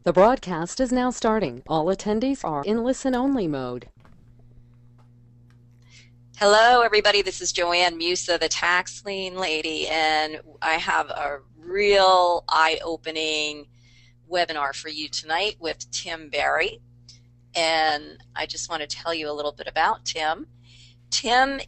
The broadcast is now starting. All attendees are in listen-only mode. Hello, everybody. This is Joanne Musa, the tax lien lady, and I have a real eye-opening webinar for you tonight with Tim Barry. And I just want to tell you a little bit about Tim. Tim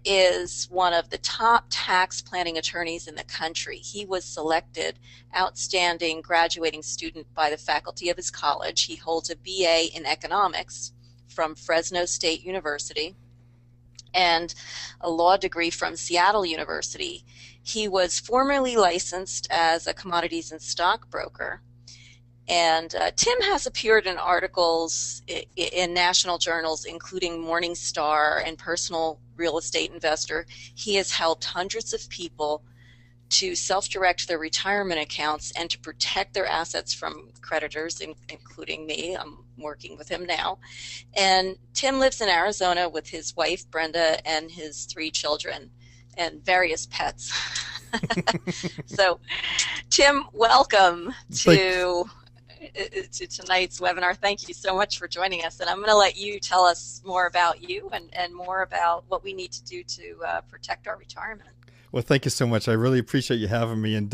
is one of the top tax planning attorneys in the country. He was selected outstanding graduating student by the faculty of his college. He holds a BA in economics from Fresno State University and a law degree from Seattle University. He was formerly licensed as a commodities and stockbroker. And Tim has appeared in articles in national journals, including Morningstar and Personal Real Estate Investor. He has helped hundreds of people to self-direct their retirement accounts and to protect their assets from creditors, including me. I'm working with him now. And Tim lives in Arizona with his wife, Brenda, and his 3 children and various pets. So, Tim, welcome to tonight's webinar. Thank you so much for joining us, and I'm going to let you tell us more about you and more about what we need to do to protect our retirement. Well, thank you so much. I really appreciate you having me. And,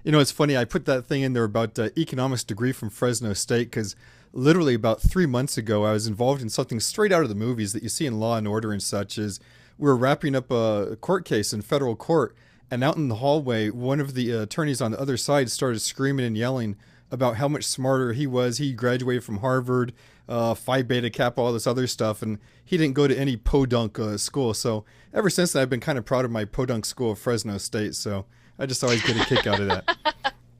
it's funny, I put that thing in there about economics degree from Fresno State because literally about 3 months ago, I was involved in something straight out of the movies that you see in Law and Order and such. Is we were wrapping up a court case in federal court, and out in the hallway, one of the attorneys on the other side started screaming and yelling about how much smarter he was. He graduated from Harvard, Phi Beta Kappa, all this other stuff, and he didn't go to any podunk school. So ever since then, I've been kind of proud of my podunk school of Fresno State. So I just always get a kick out of that.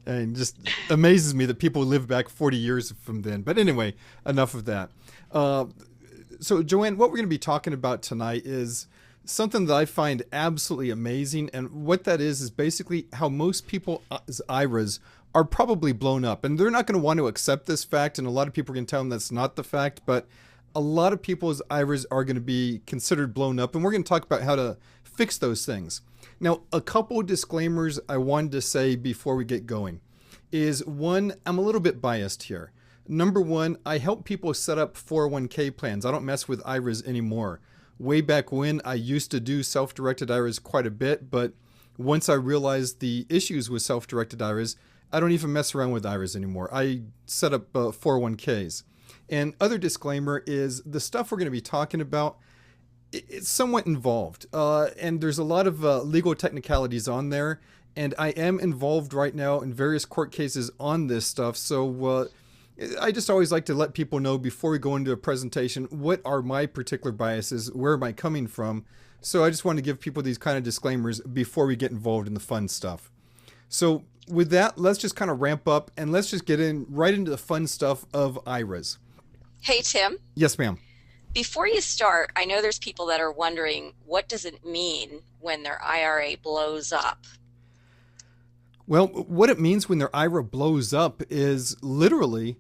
And it just amazes me that people live back 40 years from then. But anyway, enough of that. So Joanne, what we're going to be talking about tonight is something that I find absolutely amazing. And what that is basically how most people's IRAs are probably blown up, and they're not going to want to accept this fact, and a lot of people are going to tell them that's not the fact, but a lot of people's IRAs are going to be considered blown up, and we're going to talk about how to fix those things. Now, a couple of disclaimers I wanted to say before we get going is, one, I'm a little bit biased here. Number one, I help people set up 401k plans. I don't mess with IRAs anymore. Way back when, I used to do self-directed IRAs quite a bit, but once I realized the issues with self-directed IRAs, I don't even mess around with IRAs anymore. I set up 401ks. And other disclaimer is the stuff we're going to be talking about, it's somewhat involved. And there's a lot of legal technicalities on there. And I am involved right now in various court cases on this stuff. So I just always like to let people know before we go into a presentation, what are my particular biases? Where am I coming from? So I just want to give people these kind of disclaimers before we get involved in the fun stuff. So with that, let's just kind of ramp up and let's just get right into the fun stuff of IRAs. Hey, Tim. Yes, ma'am. Before you start, I know there's people that are wondering, what does it mean when their IRA blows up? Well, what it means when their IRA blows up is literally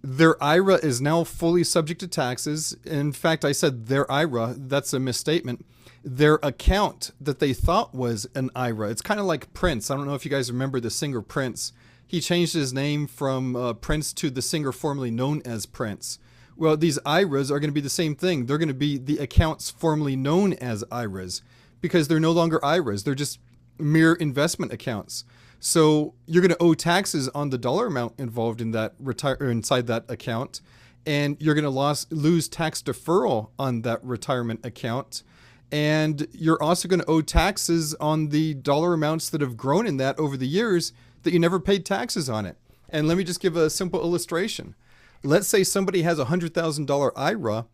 their IRA is now fully subject to taxes. In fact, I said their IRA, that's a misstatement. Their account that they thought was an IRA. It's kind of like Prince. I don't know if you guys remember the singer Prince. He changed his name from Prince to the singer formerly known as Prince. Well, these IRAs are going to be the same thing. They're going to be the accounts formerly known as IRAs because they're no longer IRAs. They're just mere investment accounts. So you're going to owe taxes on the dollar amount involved in that inside that account, and you're going to lose tax deferral on that retirement account. And you're also going to owe taxes on the dollar amounts that have grown in that over the years that you never paid taxes on it. And let me just give a simple illustration. Let's say somebody has a $100,000 IRA,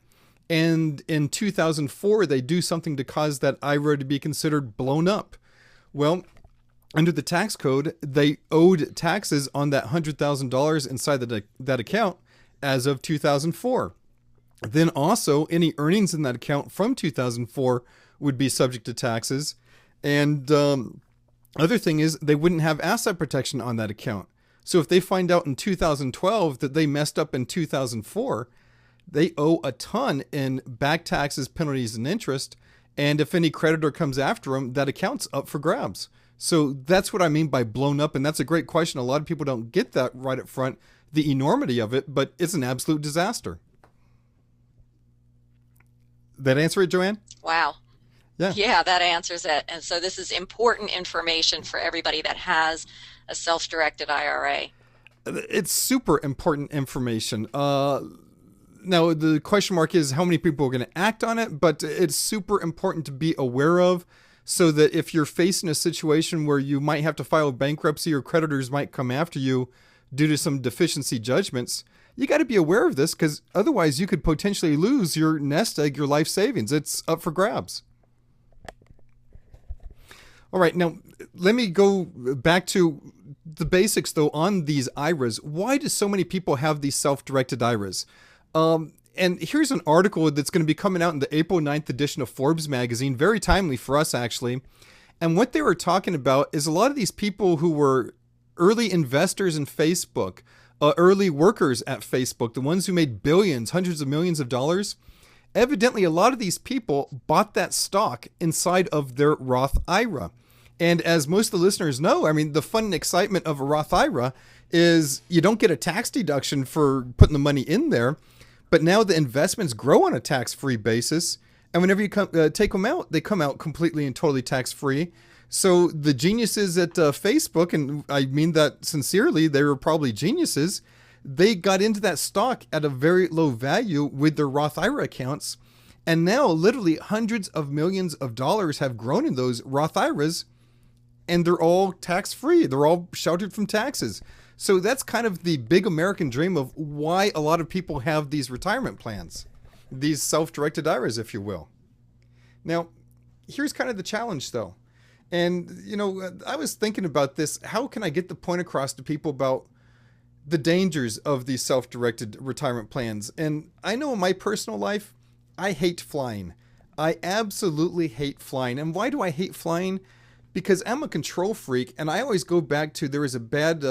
and in 2004, they do something to cause that IRA to be considered blown up. Well, under the tax code, they owed taxes on that $100,000 inside that account as of 2004. Then also, any earnings in that account from 2004 would be subject to taxes. And other thing is, they wouldn't have asset protection on that account. So if they find out in 2012 that they messed up in 2004, they owe a ton in back taxes, penalties, and interest. And if any creditor comes after them, that account's up for grabs. So that's what I mean by blown up. And that's a great question. A lot of people don't get that right up front. the enormity of it, but it's an absolute disaster. That answer it, Joanne? Wow. Yeah. Yeah, that answers it. And so this is important information for everybody that has a self-directed IRA. It's super important information. Now, the question mark is how many people are going to act on it, but it's super important to be aware of so that if you're facing a situation where you might have to file bankruptcy or creditors might come after you due to some deficiency judgments, you got to be aware of this because otherwise you could potentially lose your nest egg, your life savings. It's up for grabs. All right, now let me go back to the basics, though, on these IRAs. Why do so many people have these self-directed IRAs? And here's an article that's going to be coming out in the April 9th edition of Forbes magazine, very timely for us, actually. And what they were talking about is a lot of these people who were early investors in Facebook, early workers at Facebook, the ones who made billions, hundreds of millions of dollars. Evidently, a lot of these people bought that stock inside of their Roth IRA. And as most of the listeners know, I mean, the fun and excitement of a Roth IRA is you don't get a tax deduction for putting the money in there, but now the investments grow on a tax-free basis. And whenever you take them out, they come out completely and totally tax-free. So the geniuses at Facebook, and I mean that sincerely, they were probably geniuses, they got into that stock at a very low value with their Roth IRA accounts. And now literally hundreds of millions of dollars have grown in those Roth IRAs, and they're all tax-free. They're all sheltered from taxes. So that's kind of the big American dream of why a lot of people have these retirement plans, these self-directed IRAs, if you will. Now, here's kind of the challenge, though. And, you know, I was thinking about this. How can I get the point across to people about the dangers of these self-directed retirement plans? And I know in my personal life, I hate flying. I absolutely hate flying. And why do I hate flying? Because I'm a control freak, and I always go back to there was a bad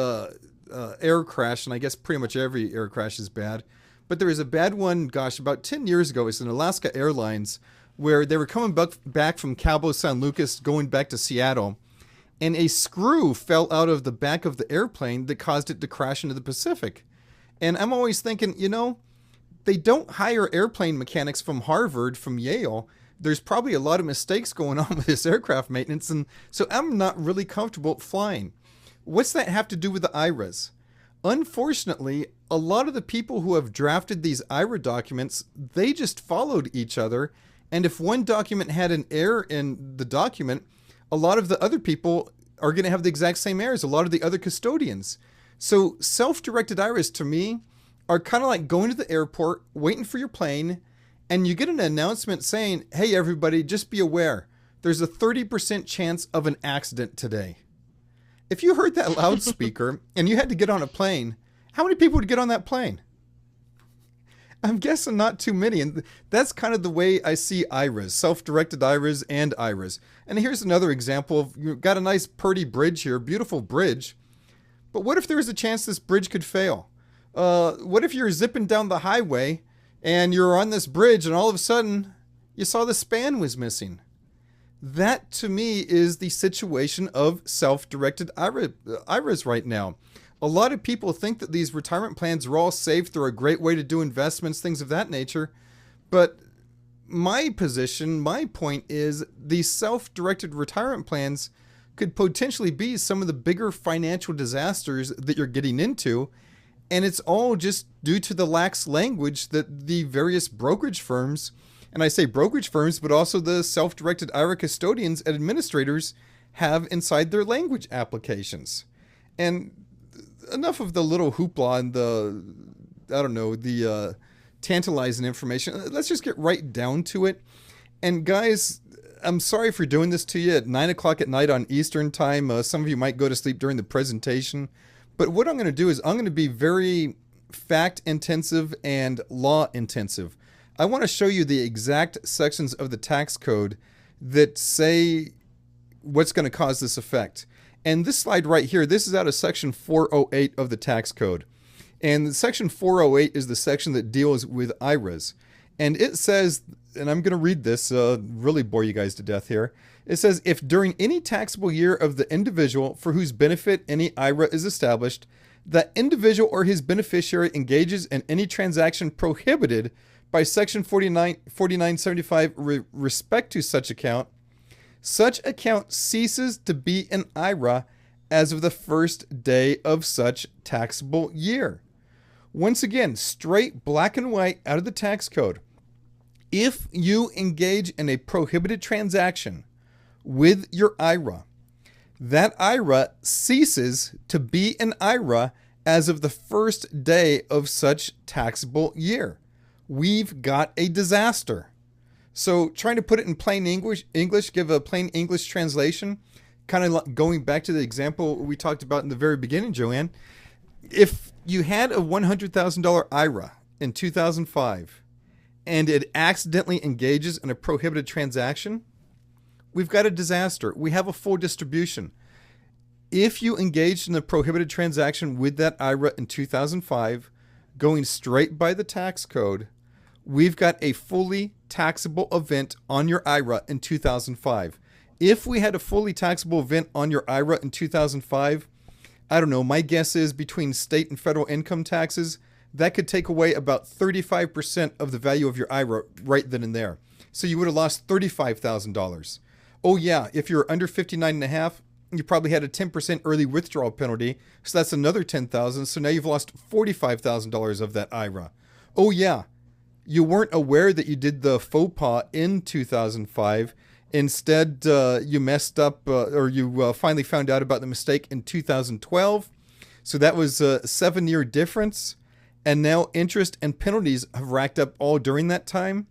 air crash, and I guess pretty much every air crash is bad. But there was a bad one, gosh, about 10 years ago. It was in Alaska Airlines, where they were coming back from Cabo San Lucas, going back to Seattle, and a screw fell out of the back of the airplane that caused it to crash into the Pacific. And I'm always thinking, you know, they don't hire airplane mechanics from Harvard, from Yale. There's probably a lot of mistakes going on with this aircraft maintenance, and so I'm not really comfortable flying. What's that have to do with the IRAs? Unfortunately, a lot of the people who have drafted these IRA documents, they just followed each other, and if one document had an error in the document, a lot of the other people are going to have the exact same errors, a lot of the other custodians. So self-directed IRAs, to me, are kind of like going to the airport, waiting for your plane, and you get an announcement saying, hey, everybody, just be aware, there's a 30% chance of an accident today. If you heard that loudspeaker and you had to get on a plane, how many people would get on that plane? I'm guessing not too many. And that's kind of the way I see IRAs, self-directed IRAs and IRAs. And here's another example of, you've got a nice pretty bridge here, beautiful bridge. But what if there was a chance this bridge could fail? What if you're zipping down the highway and you're on this bridge and all of a sudden you saw the span was missing? That, to me, is the situation of self-directed IRAs right now. A lot of people think that these retirement plans are all safe. They're a great way to do investments, things of that nature. But my position, my point is these self-directed retirement plans could potentially be some of the bigger financial disasters that you're getting into. And it's all just due to the lax language that the various brokerage firms, and I say brokerage firms, but also the self-directed IRA custodians and administrators have inside their language applications. And enough of the little hoopla and the tantalizing information. Let's just get right down to it. And guys, I'm sorry for doing this to you at 9 o'clock at night on Eastern time. Some of you might go to sleep during the presentation. But what I'm going to do is I'm going to be very fact-intensive and law-intensive. I want to show you the exact sections of the tax code that say what's going to cause this effect. And this slide right here, this is out of Section 408 of the tax code. And Section 408 is the section that deals with IRAs. And it says, and I'm going to read this, really bore you guys to death here. It says, if during any taxable year of the individual for whose benefit any IRA is established, that individual or his beneficiary engages in any transaction prohibited by Section 4975 respect to such account ceases to be an IRA as of the first day of such taxable year. Once again, straight black and white out of the tax code. If you engage in a prohibited transaction with your IRA, that IRA ceases to be an IRA as of the first day of such taxable year. We've got a disaster. So trying to put it in plain English, give a plain English translation, kind of going back to the example we talked about in the very beginning, Joanne. If you had a $100,000 IRA in 2005 and it accidentally engages in a prohibited transaction, we've got a disaster. We have a full distribution. If you engaged in a prohibited transaction with that IRA in 2005, going straight by the tax code, we've got a fully taxable event on your IRA in 2005. If we had a fully taxable event on your IRA in 2005, I don't know, my guess is between state and federal income taxes, that could take away about 35% of the value of your IRA right then and there. So you would have lost $35,000. Oh yeah, if you're under 59 and a half, you probably had a 10% early withdrawal penalty. So that's another $10,000. So now you've lost $45,000 of that IRA. Oh yeah, you weren't aware that you did the faux pas in 2005. Instead, you messed up or you finally found out about the mistake in 2012. So that was a 7-year difference. And now interest and penalties have racked up all during that time.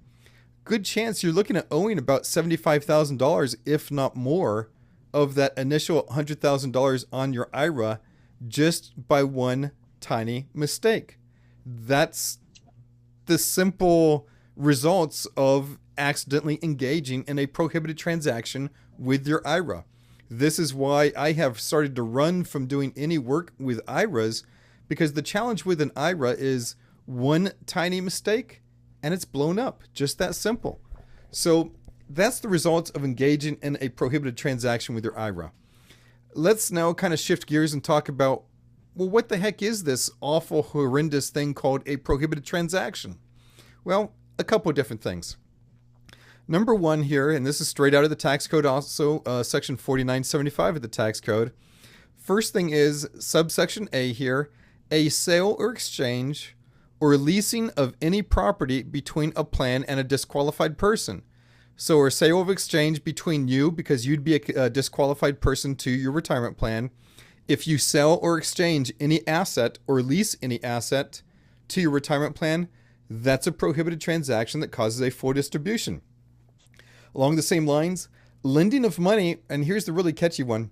Good chance you're looking at owing about $75,000, if not more, of that initial $100,000 on your IRA just by one tiny mistake. That's the simple results of accidentally engaging in a prohibited transaction with your IRA. This is why I have started to run from doing any work with IRAs, because the challenge with an IRA is one tiny mistake and it's blown up. Just that simple. So that's the results of engaging in a prohibited transaction with your IRA. Let's now kind of shift gears and talk about, well, what the heck is this awful, horrendous thing called a prohibited transaction? Well, a couple of different things. Number one here, and this is straight out of the tax code also, section 4975 of the tax code. First thing is subsection A here, a sale or exchange or leasing of any property between a plan and a disqualified person. So a sale of exchange between you, because you'd be a disqualified person, to your retirement plan. If you sell or exchange any asset or lease any asset to your retirement plan, that's a prohibited transaction that causes a full distribution. Along the same lines, lending of money, and here's the really catchy one,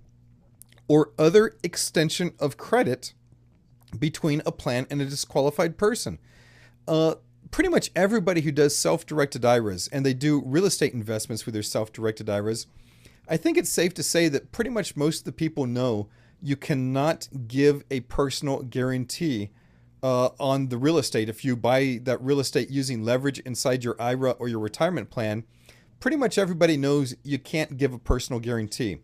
or other extension of credit between a plan and a disqualified person. Pretty much everybody who does self-directed IRAs, and they do real estate investments with their self-directed IRAs, I think it's safe to say that pretty much most of the people know you cannot give a personal guarantee on the real estate. If you buy that real estate using leverage inside your IRA or your retirement plan, pretty much everybody knows you can't give a personal guarantee.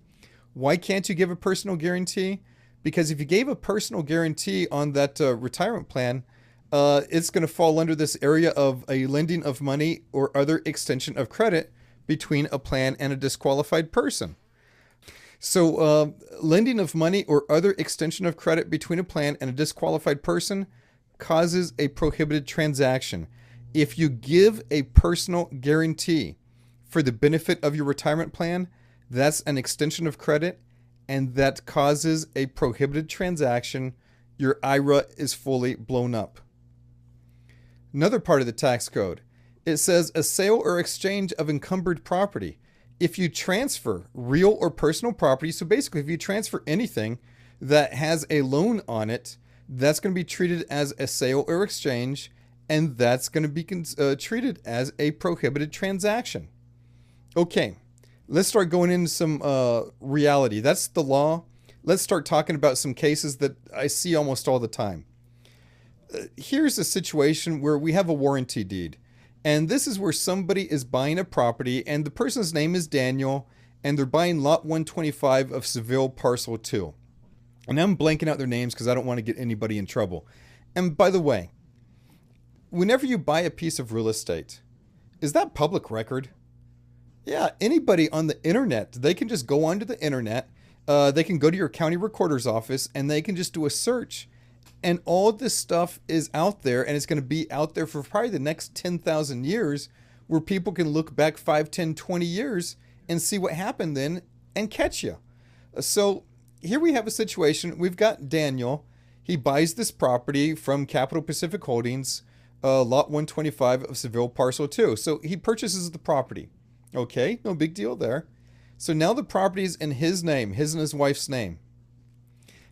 Why can't you give a personal guarantee? Because if you gave a personal guarantee on that retirement plan, it's going to fall under this area of a lending of money or other extension of credit between a plan and a disqualified person. So lending of money or other extension of credit between a plan and a disqualified person causes a prohibited transaction. If you give a personal guarantee for the benefit of your retirement plan, that's an extension of credit, and that causes a prohibited transaction. Your IRA is fully blown up. Another part of the tax code, it says a sale or exchange of encumbered property. If you transfer real or personal property, so basically if you transfer anything that has a loan on it, that's going to be treated as a sale or exchange, and that's going to be treated as a prohibited transaction. Okay, let's start going into some reality. That's the law. Let's start talking about some cases that I see almost all the time. Here's a situation where we have a warranty deed. And this is where somebody is buying a property, and the person's name is Daniel, and they're buying lot 125 of Seville Parcel 2. And I'm blanking out their names because I don't want to get anybody in trouble. And by the way, whenever you buy a piece of real estate, is that public record? Yeah, anybody on the internet, they can just go onto the internet. They can go to your county recorder's office and they can just do a search. And all this stuff is out there, and it's going to be out there for probably the next 10,000 years, where people can look back 5, 10, 20 years and see what happened then and catch you. So here we have a situation. We've got Daniel. He buys this property from Capital Pacific Holdings, lot 125 of Seville Parcel 2. So he purchases the property. Okay, no big deal there. So now the property is in his name, his and his wife's name.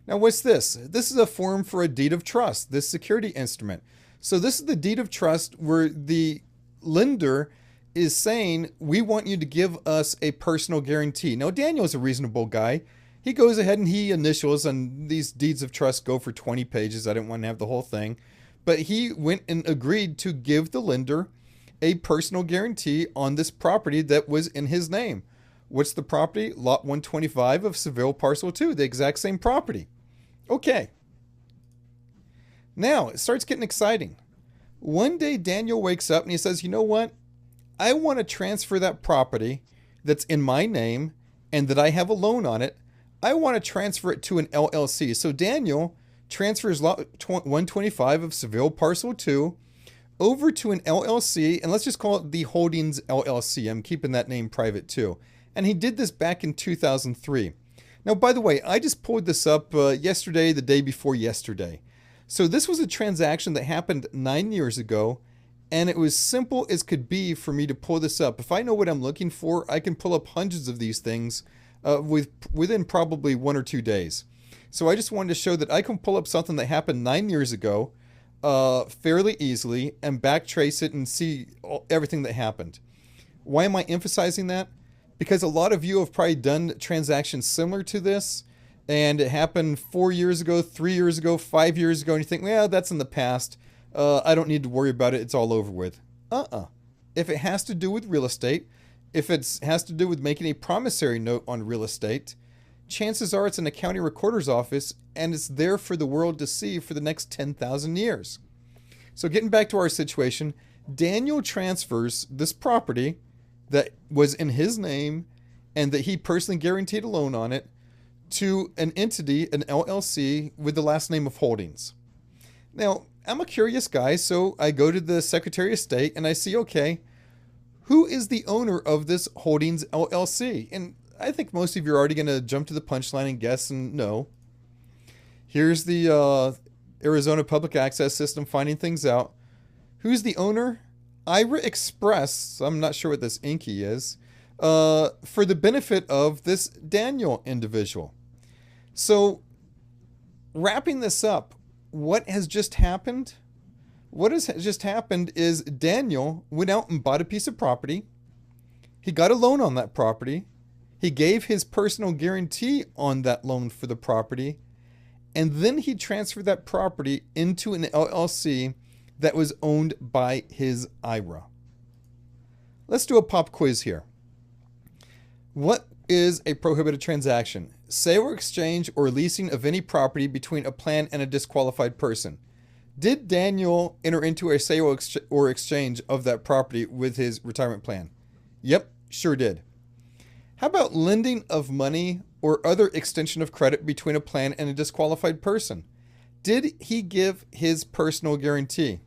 Now what's this? This is a form for a deed of trust, this security instrument. So this is the deed of trust where the lender is saying, we want you to give us a personal guarantee. Now Daniel's a reasonable guy. He goes ahead and he initials, and these deeds of trust go for 20 pages. I didn't want to have the whole thing. But he went and agreed to give the lender a personal guarantee on this property that was in his name. What's the property? Lot 125 of Seville Parcel 2, the exact same property. Okay. Now, it starts getting exciting. One day, Daniel wakes up and he says, you know what? I want to transfer that property that's in my name and that I have a loan on it. I want to transfer it to an LLC. So Daniel transfers lot 125 of Seville Parcel 2 over to an LLC, and let's just call it the Holdings LLC. I'm keeping that name private too. And he did this back in 2003. Now, by the way, I just pulled this up yesterday, the day before yesterday. So this was a transaction that happened 9 years ago, and it was simple as could be for me to pull this up. If I know what I'm looking for, I can pull up hundreds of these things within probably 1 or 2 days. So I just wanted to show that I can pull up something that happened 9 years ago fairly easily and backtrace it and see everything that happened. Why am I emphasizing that? Because a lot of you have probably done transactions similar to this, and it happened 4 years ago, 3 years ago, 5 years ago, and you think, well, that's in the past. I don't need to worry about it. It's all over with. If it has to do with real estate, if it has to do with making a promissory note on real estate, chances are it's in a county recorder's office, and it's there for the world to see for the next 10,000 years. So getting back to our situation, Daniel transfers this property that was in his name and that he personally guaranteed a loan on it to an entity, an LLC, with the last name of Holdings. Now, I'm a curious guy, so I go to the Secretary of State and I see, okay, who is the owner of this Holdings LLC? And I think most of you are already going to jump to the punchline and guess and know. Here's the Arizona Public Access System finding things out. Who's the owner? IRA Express, I'm not sure what this Inky is, for the benefit of this Daniel individual. So, wrapping this up, what has just happened? What has just happened is Daniel went out and bought a piece of property. He got a loan on that property. He gave his personal guarantee on that loan for the property. And then he transferred that property into an LLC that was owned by his IRA. Let's do a pop quiz here. What is a prohibited transaction? Sale or exchange or leasing of any property between a plan and a disqualified person. Did Daniel enter into a sale or exchange of that property with his retirement plan? Yep, sure did. How about lending of money or other extension of credit between a plan and a disqualified person? Did he give his personal guarantee?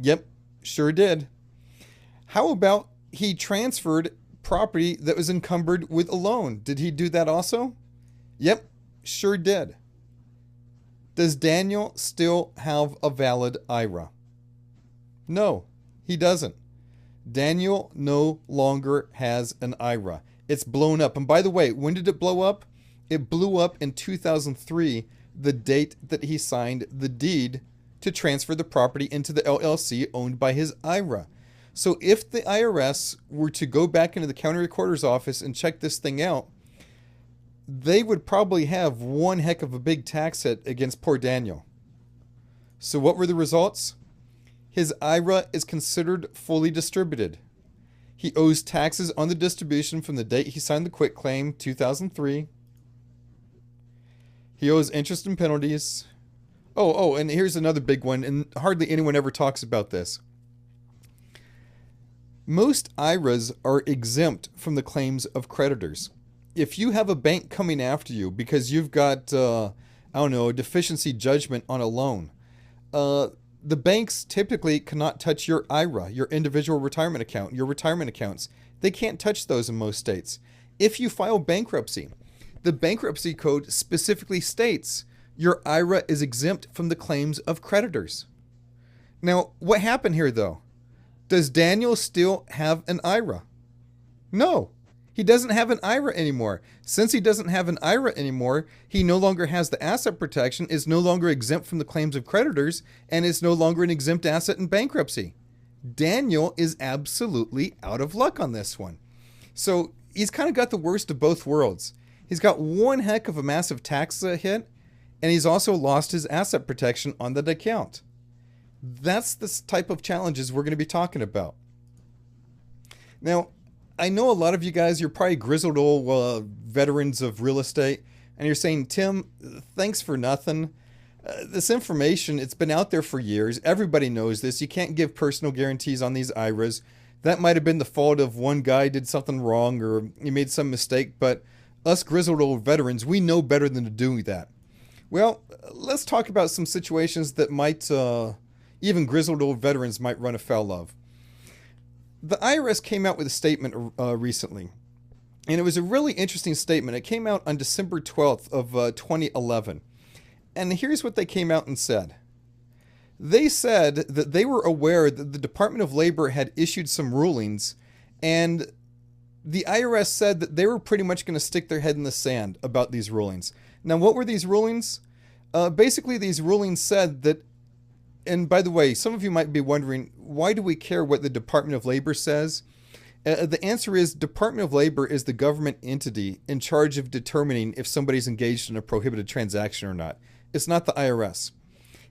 Yep, sure did. How about he transferred property that was encumbered with a loan? Did he do that also? Yep, sure did. Does Daniel still have a valid IRA? No, he doesn't. Daniel no longer has an IRA. It's blown up. And by the way, when did it blow up? It blew up in 2003, the date that he signed the deed to transfer the property into the LLC owned by his IRA. So if the IRS were to go back into the county recorder's office and check this thing out, they would probably have one heck of a big tax hit against poor Daniel. So what were the results? His IRA is considered fully distributed. He owes taxes on the distribution from the date he signed the quitclaim, 2003. He owes interest and penalties. And here's another big one, and hardly anyone ever talks about this. Most IRAs are exempt from the claims of creditors. If you have a bank coming after you because you've got, a deficiency judgment on a loan, the banks typically cannot touch your IRA, your individual retirement account, your retirement accounts. They can't touch those in most states. If you file bankruptcy, the bankruptcy code specifically states your IRA is exempt from the claims of creditors. Now, what happened here, though? Does Daniel still have an IRA? No, he doesn't have an IRA anymore. Since he doesn't have an IRA anymore, he no longer has the asset protection, is no longer exempt from the claims of creditors, and is no longer an exempt asset in bankruptcy. Daniel is absolutely out of luck on this one. So he's kind of got the worst of both worlds. He's got one heck of a massive tax hit, and he's also lost his asset protection on that account. That's the type of challenges we're going to be talking about. Now, I know a lot of you guys, you're probably grizzled old veterans of real estate, and you're saying, Tim, thanks for nothing. This information, it's been out there for years. Everybody knows this. You can't give personal guarantees on these IRAs. That might have been the fault of one guy did something wrong or he made some mistake, but us grizzled old veterans, we know better than to do that. Well, let's talk about some situations that might, even grizzled old veterans might run afoul of. The IRS came out with a statement recently, and it was a really interesting statement. It came out on December 12th of 2011, and here's what they came out and said. They said that they were aware that the Department of Labor had issued some rulings, and the IRS said that they were pretty much going to stick their head in the sand about these rulings. Now, what were these rulings? Basically, these rulings said that, and by the way, some of you might be wondering, why do we care what the Department of Labor says? The answer is Department of Labor is the government entity in charge of determining if somebody's engaged in a prohibited transaction or not. It's not the IRS.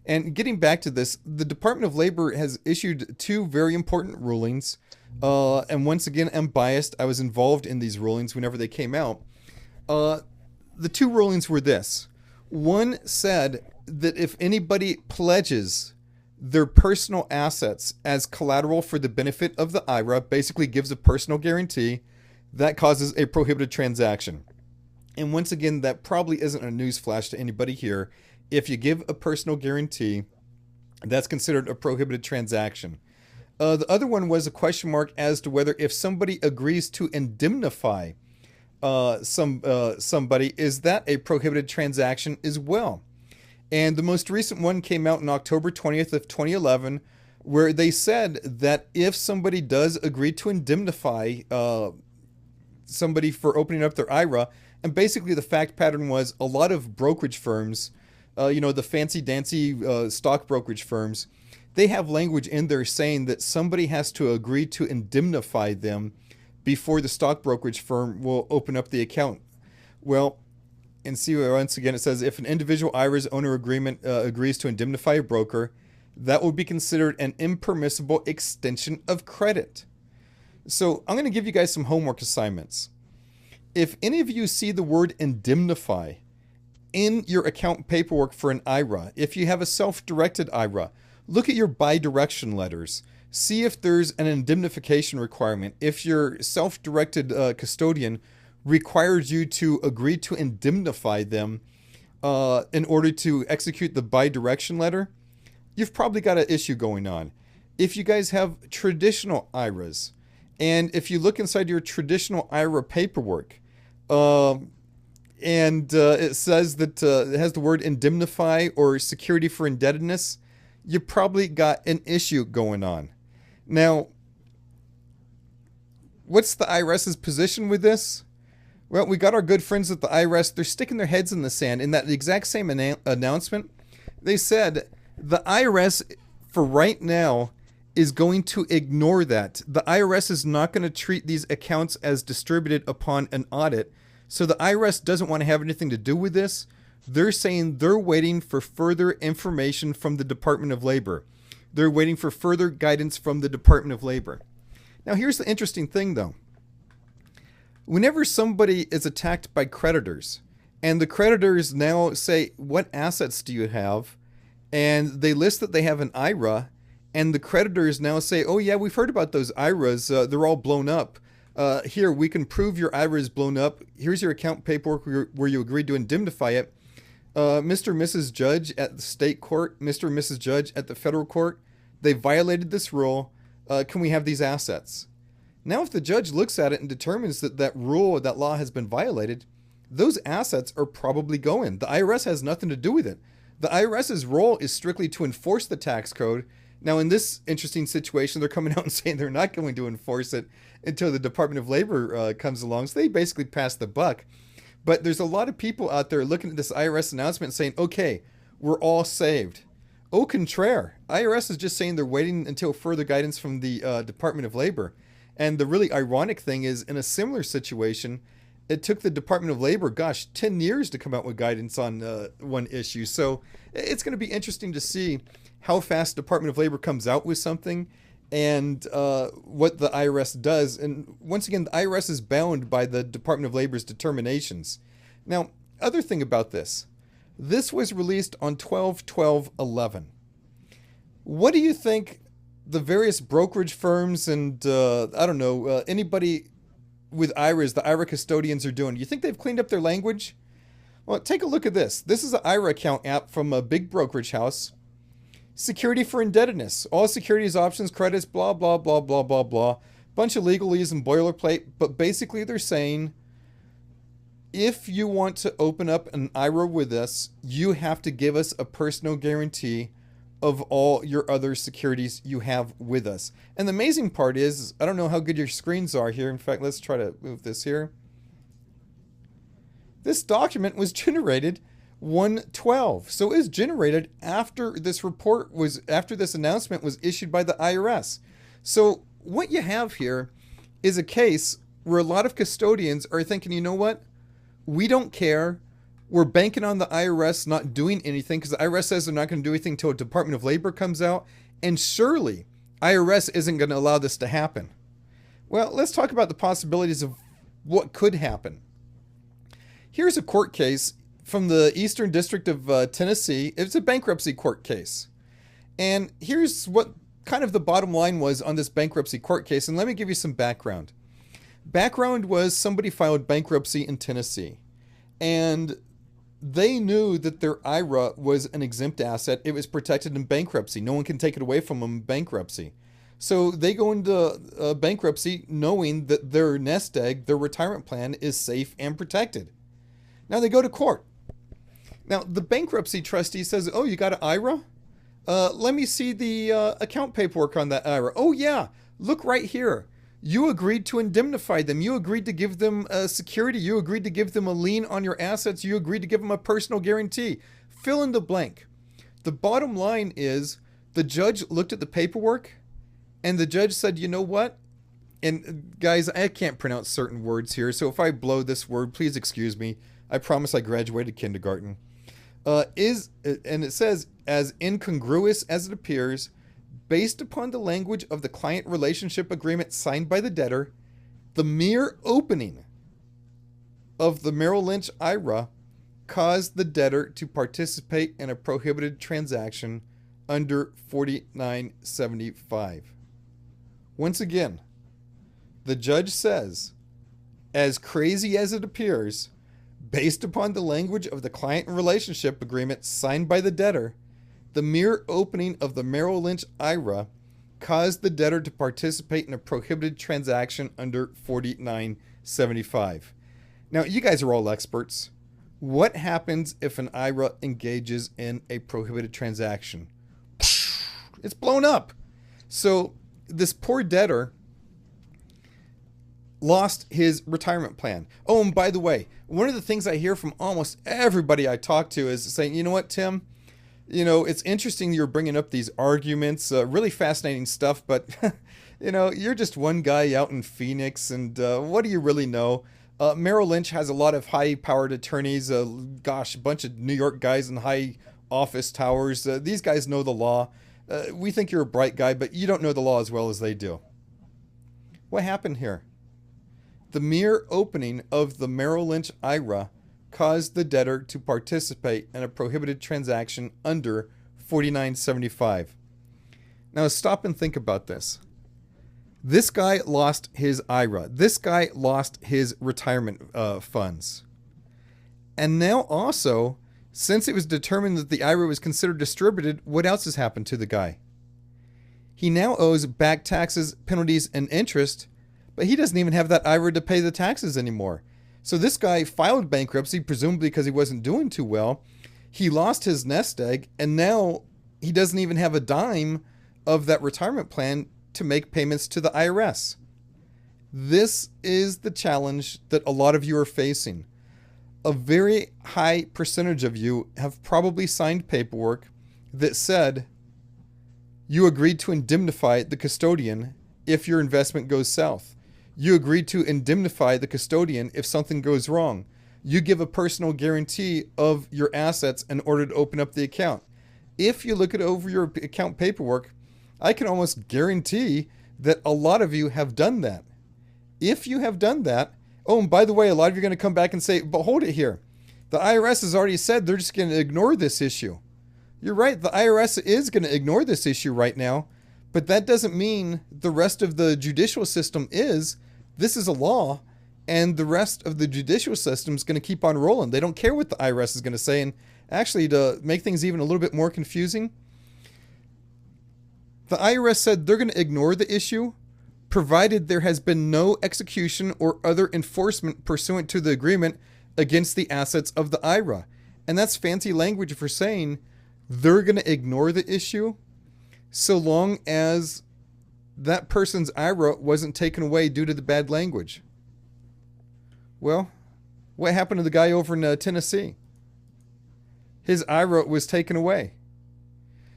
And getting back to this, the Department of Labor has issued two very important rulings. And once again, I'm biased. I was involved in these rulings whenever they came out. The two rulings were this. One said that if anybody pledges their personal assets as collateral for the benefit of the IRA, basically gives a personal guarantee, that causes a prohibited transaction. And once again, that probably isn't a newsflash to anybody here. If you give a personal guarantee, that's considered a prohibited transaction. The other one was a question mark as to whether if somebody agrees to indemnify somebody, is that a prohibited transaction as well? And the most recent one came out on October 20th of 2011, where they said that if somebody does agree to indemnify somebody for opening up their IRA, and basically the fact pattern was a lot of brokerage firms, the fancy-dancy stock brokerage firms, they have language in there saying that somebody has to agree to indemnify them before the stock brokerage firm will open up the account. Well, and see, once again, it says if an individual IRA's owner agreement agrees to indemnify a broker, that will be considered an impermissible extension of credit. So I'm going to give you guys some homework assignments. If any of you see the word indemnify in your account paperwork for an IRA, if you have a self-directed IRA, look at your bi-direction letters. See if there's an indemnification requirement. If your self-directed custodian requires you to agree to indemnify them in order to execute the bi-direction letter, you've probably got an issue going on. If you guys have traditional IRAs, and if you look inside your traditional IRA paperwork, and it says that it has the word indemnify or security for indebtedness, you probably got an issue going on. Now, what's the IRS's position with this? Well, we got our good friends at the IRS. They're sticking their heads in the sand. In that exact same announcement, they said the IRS, for right now, is going to ignore that. The IRS is not going to treat these accounts as distributed upon an audit. So the IRS doesn't want to have anything to do with this. They're saying they're waiting for further information from the Department of Labor. They're waiting for further guidance from the Department of Labor. Now, here's the interesting thing, though. Whenever somebody is attacked by creditors And the creditors now say, what assets do you have? And they list that they have an IRA. And the creditors now say, oh, yeah, we've heard about those IRAs. They're all blown up. Here, we can prove your IRA is blown up. Here's your account paperwork where you agreed to indemnify it. Mr. and Mrs. Judge at the state court, Mr. and Mrs. Judge at the federal court, they violated this rule. Can we have these assets? Now, if the judge looks at it and determines that that rule or that law has been violated, those assets are probably going. The IRS has nothing to do with it. The IRS's role is strictly to enforce the tax code. Now, in this interesting situation, they're coming out and saying they're not going to enforce it until the Department of Labor comes along. So they basically pass the buck. But there's a lot of people out there looking at this IRS announcement saying, okay, we're all saved. Au contraire, IRS is just saying they're waiting until further guidance from the Department of Labor. And the really ironic thing is, in a similar situation, it took the Department of Labor, 10 years to come out with guidance on one issue. So it's going to be interesting to see how fast the Department of Labor comes out with something and what the IRS does. And once again, the IRS is bound by the Department of Labor's determinations. Now, other thing about this was released on 12/12/11. What do you think the various brokerage firms and, anybody with IRAs, the IRA custodians are doing? Do you think they've cleaned up their language? Well, take a look at this. This is an IRA account app from a big brokerage house. Security for indebtedness. All securities, options, credits, blah, blah, blah, blah, blah, blah. Bunch of legalese and boilerplate. But basically they're saying, if you want to open up an IRA with us, you have to give us a personal guarantee of all your other securities you have with us. And the amazing part is, I don't know how good your screens are here. In fact, let's try to move this here. This document was generated 1/12. So it was generated after this announcement was issued by the IRS. So what you have here is a case where a lot of custodians are thinking, you know what? We don't care. We're banking on the IRS not doing anything because the IRS says they're not going to do anything until the Department of Labor comes out. And surely IRS isn't going to allow this to happen. Well, let's talk about the possibilities of what could happen. Here's a court case from the Eastern District of Tennessee. It's a bankruptcy court case. And here's what kind of the bottom line was on this bankruptcy court case. And let me give you some background. Background was somebody filed bankruptcy in Tennessee. And they knew that their IRA was an exempt asset. It was protected in bankruptcy. No one can take it away from them in bankruptcy. So they go into bankruptcy knowing that their nest egg, their retirement plan, is safe and protected. Now they go to court. Now the bankruptcy trustee says, oh, you got an IRA? Let me see the account paperwork on that IRA. Oh yeah, look right here. You agreed to indemnify them. You agreed to give them security. You agreed to give them a lien on your assets. You agreed to give them a personal guarantee. Fill in the blank. The bottom line is the judge looked at the paperwork and the judge said, you know what? And guys, I can't pronounce certain words here. So if I blow this word, please excuse me. I promise I graduated kindergarten. And it says, as incongruous as it appears, based upon the language of the client relationship agreement signed by the debtor, the mere opening of the Merrill Lynch IRA caused the debtor to participate in a prohibited transaction under 4975. Once again, the judge says, as crazy as it appears, based upon the language of the client relationship agreement signed by the debtor, the mere opening of the Merrill Lynch IRA caused the debtor to participate in a prohibited transaction under 4975. Now, you guys are all experts. What happens if an IRA engages in a prohibited transaction? It's blown up. So this poor debtor lost his retirement plan. Oh, and by the way, one of the things I hear from almost everybody I talk to is saying, you know what, Tim? You know, it's interesting you're bringing up these arguments, really fascinating stuff, but, you know, you're just one guy out in Phoenix, and what do you really know? Merrill Lynch has a lot of high-powered attorneys, a bunch of New York guys in high office towers. These guys know the law. We think you're a bright guy, but you don't know the law as well as they do. What happened here? The mere opening of the Merrill Lynch IRA cause the debtor to participate in a prohibited transaction under 4975. Now stop and think about this. This guy lost his IRA. This guy lost his retirement funds. And now also, since it was determined that the IRA was considered distributed, what else has happened to the guy? He now owes back taxes, penalties, and interest, but he doesn't even have that IRA to pay the taxes anymore. So this guy filed bankruptcy, presumably because he wasn't doing too well. He lost his nest egg, and now he doesn't even have a dime of that retirement plan to make payments to the IRS. This is the challenge that a lot of you are facing. A very high percentage of you have probably signed paperwork that said you agreed to indemnify the custodian if your investment goes south. You agreed to indemnify the custodian if something goes wrong. You give a personal guarantee of your assets in order to open up the account. If you look over your account paperwork, I can almost guarantee that a lot of you have done that. If you have done that, oh, and by the way, a lot of you are going to come back and say, but hold it here. The IRS has already said they're just going to ignore this issue. You're right, the IRS is going to ignore this issue right now, but that doesn't mean the rest of the judicial system is. This is a law, and the rest of the judicial system is going to keep on rolling. They don't care what the IRS is going to say. And actually, to make things even a little bit more confusing, the IRS said they're going to ignore the issue provided there has been no execution or other enforcement pursuant to the agreement against the assets of the IRA. And that's fancy language for saying they're going to ignore the issue so long as that person's IRA wasn't taken away due to the bad language. Well, what happened to the guy over in Tennessee? His IRA was taken away.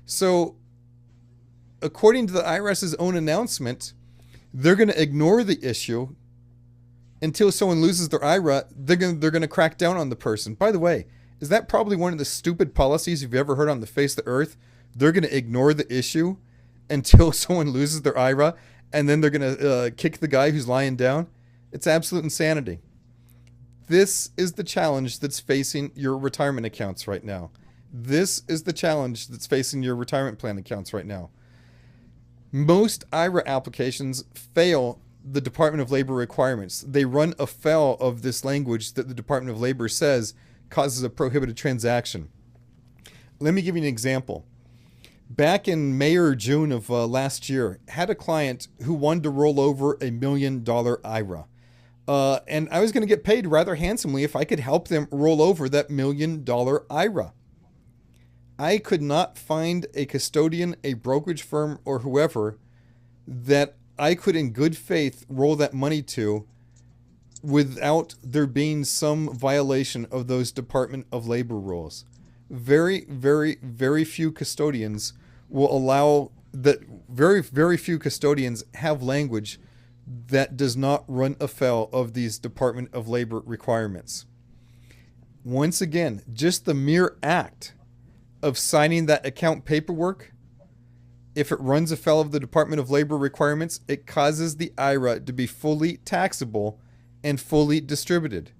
So, according to the IRS's own announcement, they're going to ignore the issue until someone loses their IRA. They're going to crack down on the person. By the way, is that probably one of the stupid policies you've ever heard on the face of the earth? They're going to ignore the issue until someone loses their IRA, and then they're going to kick the guy who's lying down. It's absolute insanity. This is the challenge that's facing your retirement accounts right now. This is the challenge that's facing your retirement plan accounts right now. Most IRA applications fail the Department of Labor requirements. They run afoul of this language that the Department of Labor says causes a prohibited transaction. Let me give you an example. Back in May or June of last year, had a client who wanted to roll over $1 million IRA. And I was going to get paid rather handsomely if I could help them roll over that $1 million IRA. I could not find a custodian, a brokerage firm, or whoever that I could in good faith roll that money to without there being some violation of those Department of Labor rules. Very, very, very few custodians will allow that. Very, very few custodians have language that does not run afoul of these Department of Labor requirements. Once again, just the mere act of signing that account paperwork, if it runs afoul of the Department of Labor requirements, it causes the IRA to be fully taxable and fully distributed.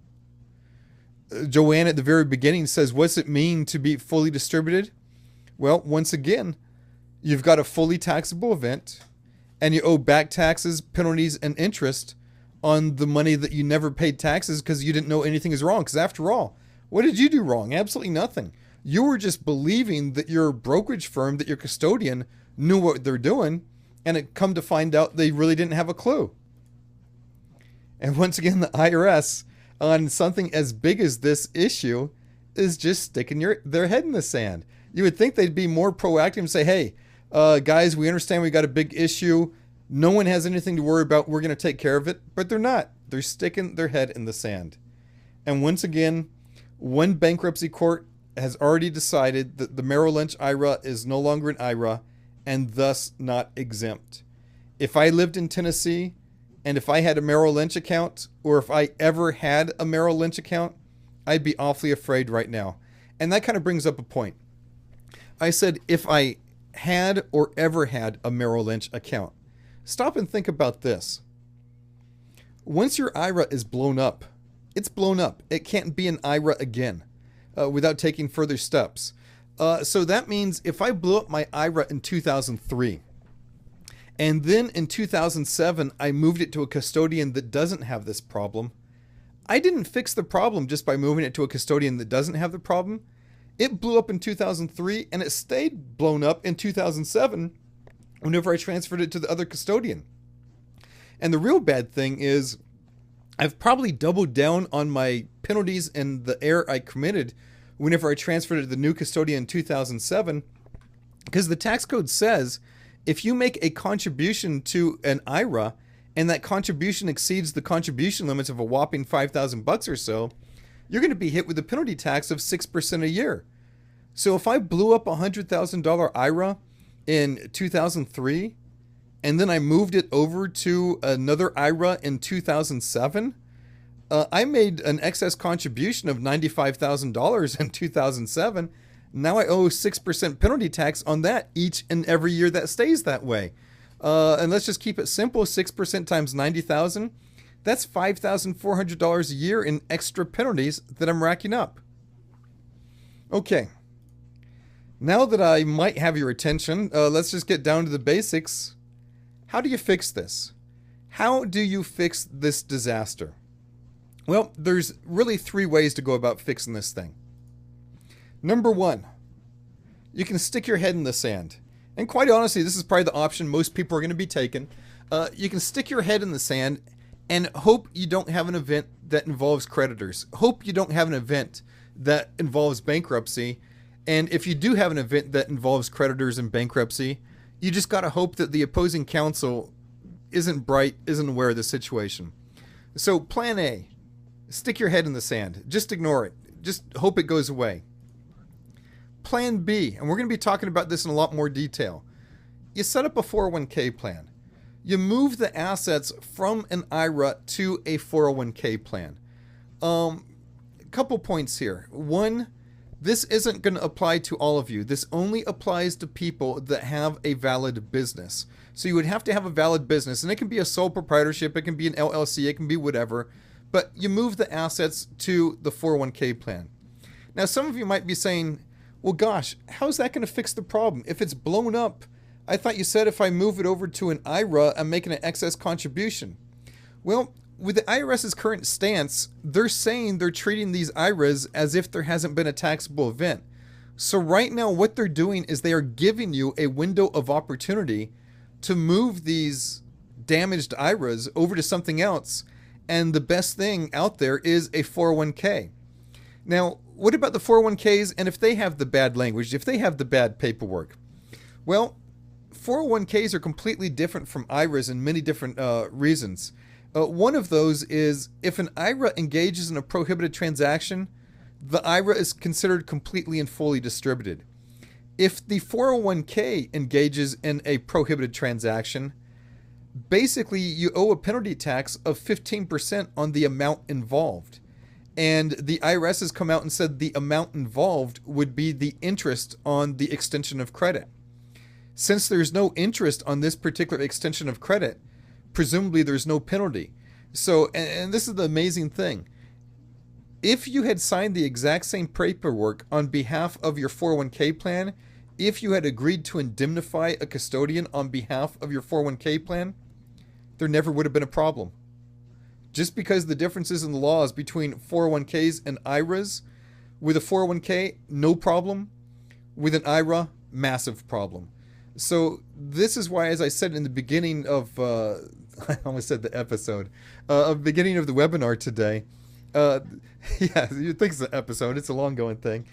Joanne at the very beginning says, what's it mean to be fully distributed? Well, once again, you've got a fully taxable event and you owe back taxes, penalties, and interest on the money that you never paid taxes because you didn't know anything is wrong. Because after all, what did you do wrong? Absolutely nothing. You were just believing that your brokerage firm, that your custodian knew what they're doing, and it come to find out they really didn't have a clue. And once again, the IRS on something as big as this issue is just sticking their head in the sand. You would think they'd be more proactive and say, hey, guys, we understand we got a big issue. No one has anything to worry about. We're going to take care of it. But they're not. They're sticking their head in the sand. And once again, one bankruptcy court has already decided that the Merrill Lynch IRA is no longer an IRA and thus not exempt. If I lived in Tennessee and if I had a Merrill Lynch account, or if I ever had a Merrill Lynch account, I'd be awfully afraid right now. And that kind of brings up a point. I said if I had or ever had a Merrill Lynch account. Stop and think about this. Once your IRA is blown up, It's blown up. It can't be an IRA again without taking further steps. So that means if I blew up my IRA in 2003, and then in 2007 I moved it to a custodian that doesn't have this problem, I didn't fix the problem just by moving it to a custodian that doesn't have the problem. It blew up in 2003 and it stayed blown up in 2007 whenever I transferred it to the other custodian. And the real bad thing is I've probably doubled down on my penalties and the error I committed whenever I transferred it to the new custodian in 2007, because the tax code says if you make a contribution to an IRA and that contribution exceeds the contribution limits of a whopping $5,000 or so, you're going to be hit with a penalty tax of 6% a year. So if I blew up a $100,000 IRA in 2003 and then I moved it over to another IRA in 2007, I made an excess contribution of $95,000 in 2007. Now I owe 6% penalty tax on that each and every year that stays that way. And let's just keep it simple. 6% times 90,000. That's $5,400 a year in extra penalties that I'm racking up. Okay. Now that I might have your attention, let's just get down to the basics. How do you fix this? How do you fix this disaster? Well, there's really 3 ways to go about fixing this thing. Number 1, you can stick your head in the sand. And quite honestly, this is probably the option most people are going to be taking. You can stick your head in the sand and hope you don't have an event that involves creditors. Hope you don't have an event that involves bankruptcy. And if you do have an event that involves creditors and bankruptcy, you just got to hope that the opposing counsel isn't bright, isn't aware of the situation. So plan A, stick your head in the sand. Just ignore it. Just hope it goes away. Plan B, and we're going to be talking about this in a lot more detail. You set up a 401k plan. You move the assets from an IRA to a 401k plan. A couple points here. 1, this isn't going to apply to all of you. This only applies to people that have a valid business. So you would have to have a valid business, and it can be a sole proprietorship, it can be an LLC, it can be whatever, but you move the assets to the 401k plan. Now, some of you might be saying, well, gosh, how's that going to fix the problem? If it's blown up, I thought you said if I move it over to an IRA, I'm making an excess contribution. Well, with the IRS's current stance, they're saying they're treating these IRAs as if there hasn't been a taxable event. So right now, what they're doing is they are giving you a window of opportunity to move these damaged IRAs over to something else. And the best thing out there is a 401k. Now, what about the 401ks? And if they have the bad language, if they have the bad paperwork? Well, 401ks are completely different from IRAs in many different reasons. One of those is if an IRA engages in a prohibited transaction, the IRA is considered completely and fully distributed. If the 401k engages in a prohibited transaction, basically you owe a penalty tax of 15% on the amount involved. And the IRS has come out and said the amount involved would be the interest on the extension of credit. Since there's no interest on this particular extension of credit, presumably there's no penalty. So, and this is the amazing thing. If you had signed the exact same paperwork on behalf of your 401k plan, if you had agreed to indemnify a custodian on behalf of your 401k plan, there never would have been a problem. Just because the differences in the laws between 401ks and IRAs, with a 401k, no problem. With an IRA, massive problem. So this is why, as I said in the beginning of, I almost said the episode, beginning of the webinar today, yeah, you think it's an episode, it's a long going thing.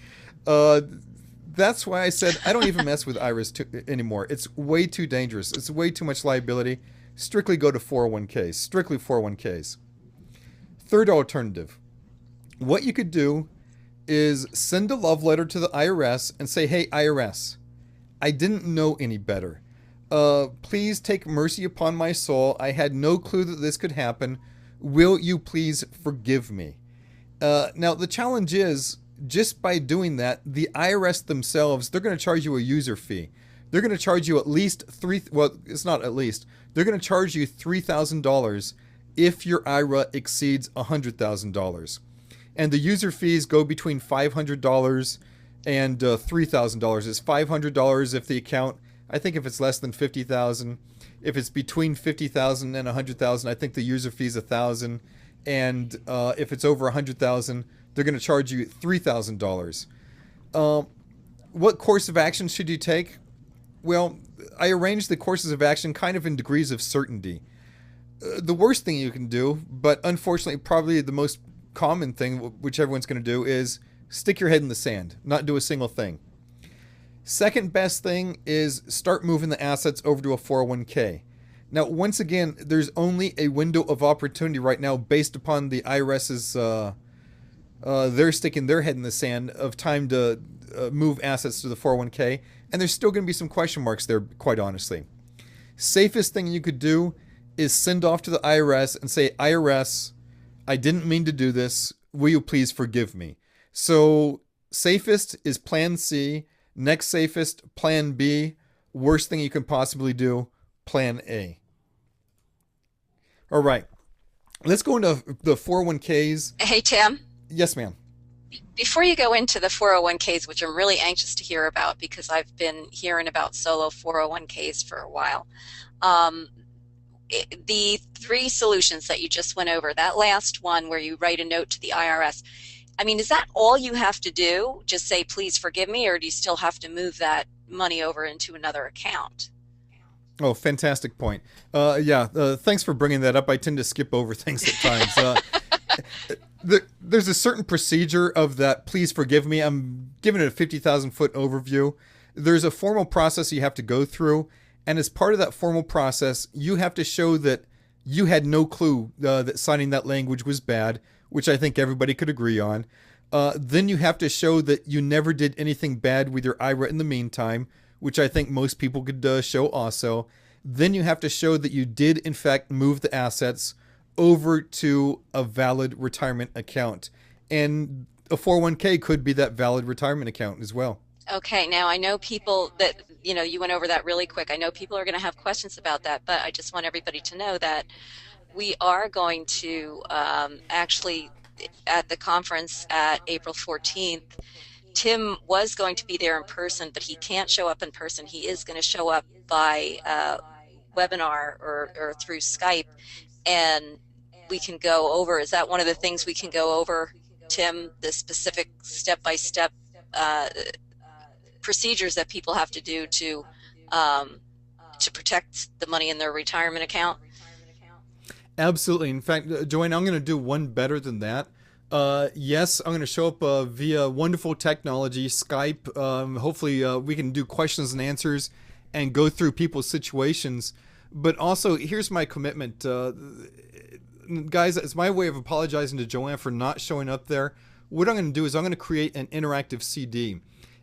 That's why I said I don't even mess with IRAs anymore. It's way too dangerous. It's way too much liability. Strictly go to 401ks, strictly 401ks. Third alternative, what you could do is send a love letter to the IRS and say, hey, IRS, I didn't know any better. Please take mercy upon my soul. I had no clue that this could happen. Will you please forgive me? Now, the challenge is, just by doing that, the IRS themselves, they're going to charge you a user fee. They're going to charge you at least they're going to charge you $3,000 if your IRA exceeds $100,000. And the user fees go between $500 and $3,000. It's $500 if the account, I think if it's less than $50,000. If it's between $50,000 and $100,000, I think the user fee is $1,000. And if it's over $100,000, they're going to charge you $3,000. What course of action should you take? Well, I arranged the courses of action kind of in degrees of certainty. The worst thing you can do, but unfortunately probably the most common thing, which everyone's going to do, is stick your head in the sand, not do a single thing. Second best thing is start moving the assets over to a 401k. Now, once again, there's only a window of opportunity right now based upon the IRS's, they're sticking their head in the sand of time to move assets to the 401k, and there's still going to be some question marks there, quite honestly. Safest thing you could do is send off to the IRS and say, IRS, I didn't mean to do this. Will you please forgive me? So safest is Plan C. Next safest, Plan B. Worst thing you can possibly do, Plan A. All right. Let's go into the 401ks. Hey, Tim. Yes, ma'am. Before you go into the 401ks, which I'm really anxious to hear about because I've been hearing about solo 401ks for a while, the three solutions that you just went over, that last one where you write a note to the IRS, I mean, is that all you have to do? Just say, please forgive me, or do you still have to move that money over into another account? Oh, fantastic point. Thanks for bringing that up. I tend to skip over things at times. There's a certain procedure of that, please forgive me. I'm giving it a 50,000 foot overview. There's a formal process you have to go through. And as part of that formal process, you have to show that you had no clue that signing that language was bad, which I think everybody could agree on. Then you have to show that you never did anything bad with your IRA in the meantime, which I think most people could show also. Then you have to show that you did, in fact, move the assets over to a valid retirement account. And a 401k could be that valid retirement account as well. Okay, now I know people that, you went over that really quick. I know people are going to have questions about that, but I just want everybody to know that we are going to actually, at the conference at April 14th, Tim was going to be there in person, but he can't show up in person. He is going to show up by webinar or through Skype, and we can go over, is that one of the things we can go over, Tim, the specific step-by-step procedures that people have to do to protect the money in their retirement account? Absolutely. In fact, Joanne, I'm going to do one better than that. Yes, I'm going to show up via wonderful technology, Skype. Hopefully we can do questions and answers and go through people's situations. But also, here's my commitment. Guys, it's my way of apologizing to Joanne for not showing up there. What I'm going to do is I'm going to create an interactive CD.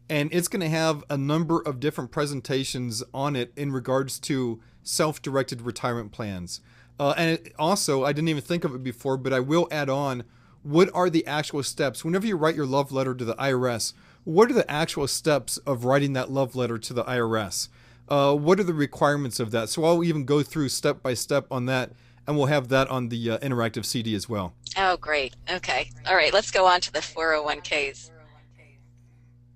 And it's going to have a number of different presentations on it in regards to self-directed retirement plans. And also, I didn't even think of it before, but I will add on, what are the actual steps? Whenever you write your love letter to the IRS, what are the actual steps of writing that love letter to the IRS? What are the requirements of that? So I'll even go through step by step on that, and we'll have that on the interactive CD as well. Oh, great. Okay. All right, let's go on to the 401ks.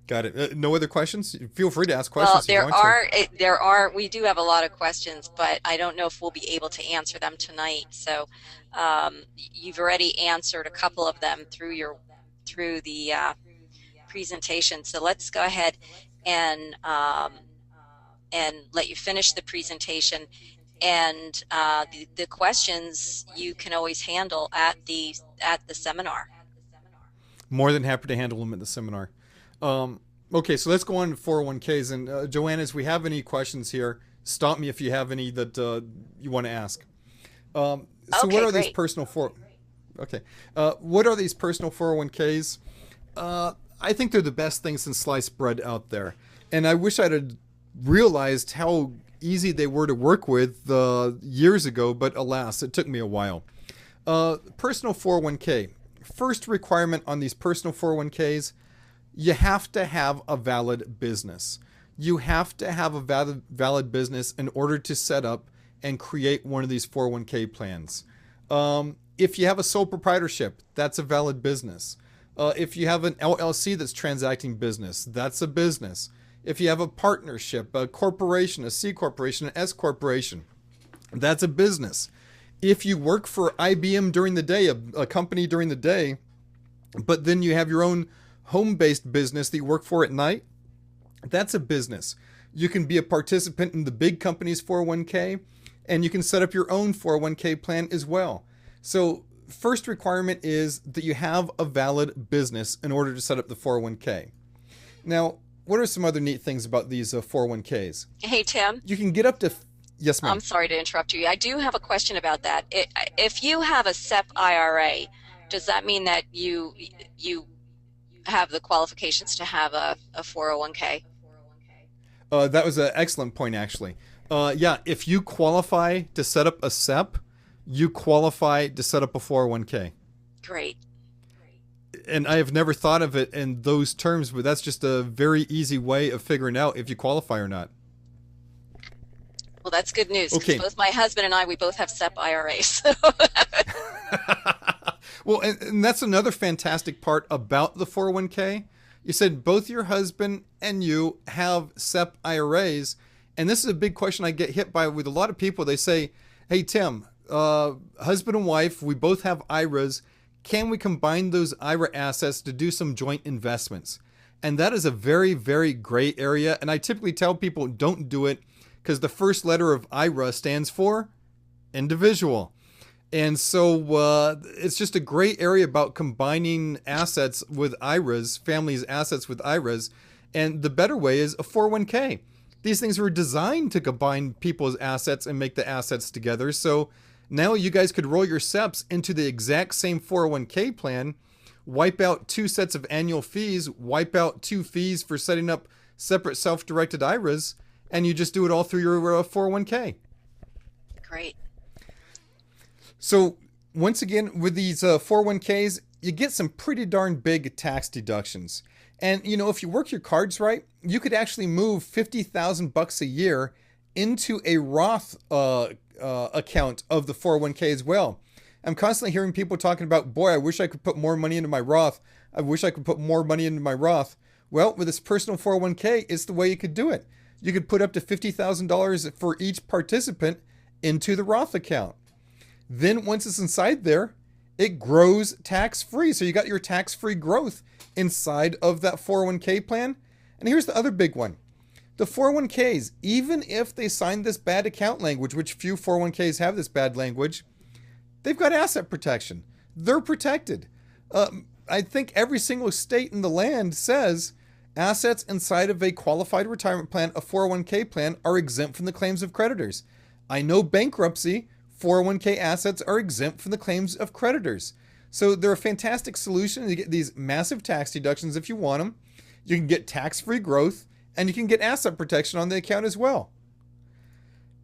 Got it. No other questions? Feel free to ask questions. Well, we do have a lot of questions, but I don't know if we'll be able to answer them tonight. So you've already answered a couple of them through the presentation. So let's go ahead and let you finish the presentation. And the questions you can always handle at the seminar. More than happy to handle them at the seminar. Okay, so let's go on to 401ks. And Joanne, as we have any questions here, stop me if you have any that you want to ask. So okay, what are great. these personal what are these personal 401ks? I think they're the best thing since sliced bread out there. And I wish I'd have realized how easy they were to work with years ago, but alas, it took me a while. Personal 401k. First requirement on these personal 401ks, you have to have a valid business. You have to have a valid business in order to set up and create one of these 401k plans. If you have a sole proprietorship, that's a valid business. If you have an LLC that's transacting business, that's a business. If you have a partnership, a corporation, a C corporation, an S corporation, that's a business. If you work for IBM during the day, a company during the day, but then you have your own home-based business that you work for at night, that's a business. You can be a participant in the big company's 401k, and you can set up your own 401k plan as well. So first requirement is that you have a valid business in order to set up the 401k. Now, what are some other neat things about these 401ks? Hey, Tim. You can get up to... Yes, ma'am. I'm sorry to interrupt you. I do have a question about that. If you have a SEP IRA, does that mean that you have the qualifications to have a 401k? That was an excellent point, actually. Yeah, if you qualify to set up a SEP, you qualify to set up a 401k. Great. And I have never thought of it in those terms, but that's just a very easy way of figuring out if you qualify or not. Well, that's good news. Okay. Both my husband and I, we both have SEP IRAs. Well, and that's another fantastic part about the 401k. You said both your husband and you have SEP IRAs. And this is a big question I get hit by with a lot of people. They say, hey, Tim, husband and wife, we both have IRAs. Can we combine those IRA assets to do some joint investments? And that is a very, very gray area. And I typically tell people don't do it because the first letter of IRA stands for individual. And so it's just a gray area about combining assets with IRAs, families' assets with IRAs. And the better way is a 401k. These things were designed to combine people's assets and make the assets together. So now you guys could roll your SEPs into the exact same 401k plan, wipe out 2 sets of annual fees, wipe out 2 fees for setting up separate self-directed IRAs, and you just do it all through your 401k. Great. So once again, with these 401ks, you get some pretty darn big tax deductions. And, you know, if you work your cards right, you could actually move $50,000 a year into a Roth account of the 401k as well. I'm constantly hearing people talking about, boy, I wish I could put more money into my Roth. I wish I could put more money into my Roth. Well, with this personal 401k, it's the way you could do it. You could put up to $50,000 for each participant into the Roth account. Then once it's inside there, it grows tax-free. So you got your tax-free growth inside of that 401k plan. And here's the other big one. The 401ks, even if they sign this bad account language, which few 401ks have this bad language, they've got asset protection. They're protected. I think every single state in the land says assets inside of a qualified retirement plan, a 401k plan, are exempt from the claims of creditors. I know bankruptcy, 401k assets are exempt from the claims of creditors. So they're a fantastic solution. You get these massive tax deductions if you want them. You can get tax-free growth, and you can get asset protection on the account as well.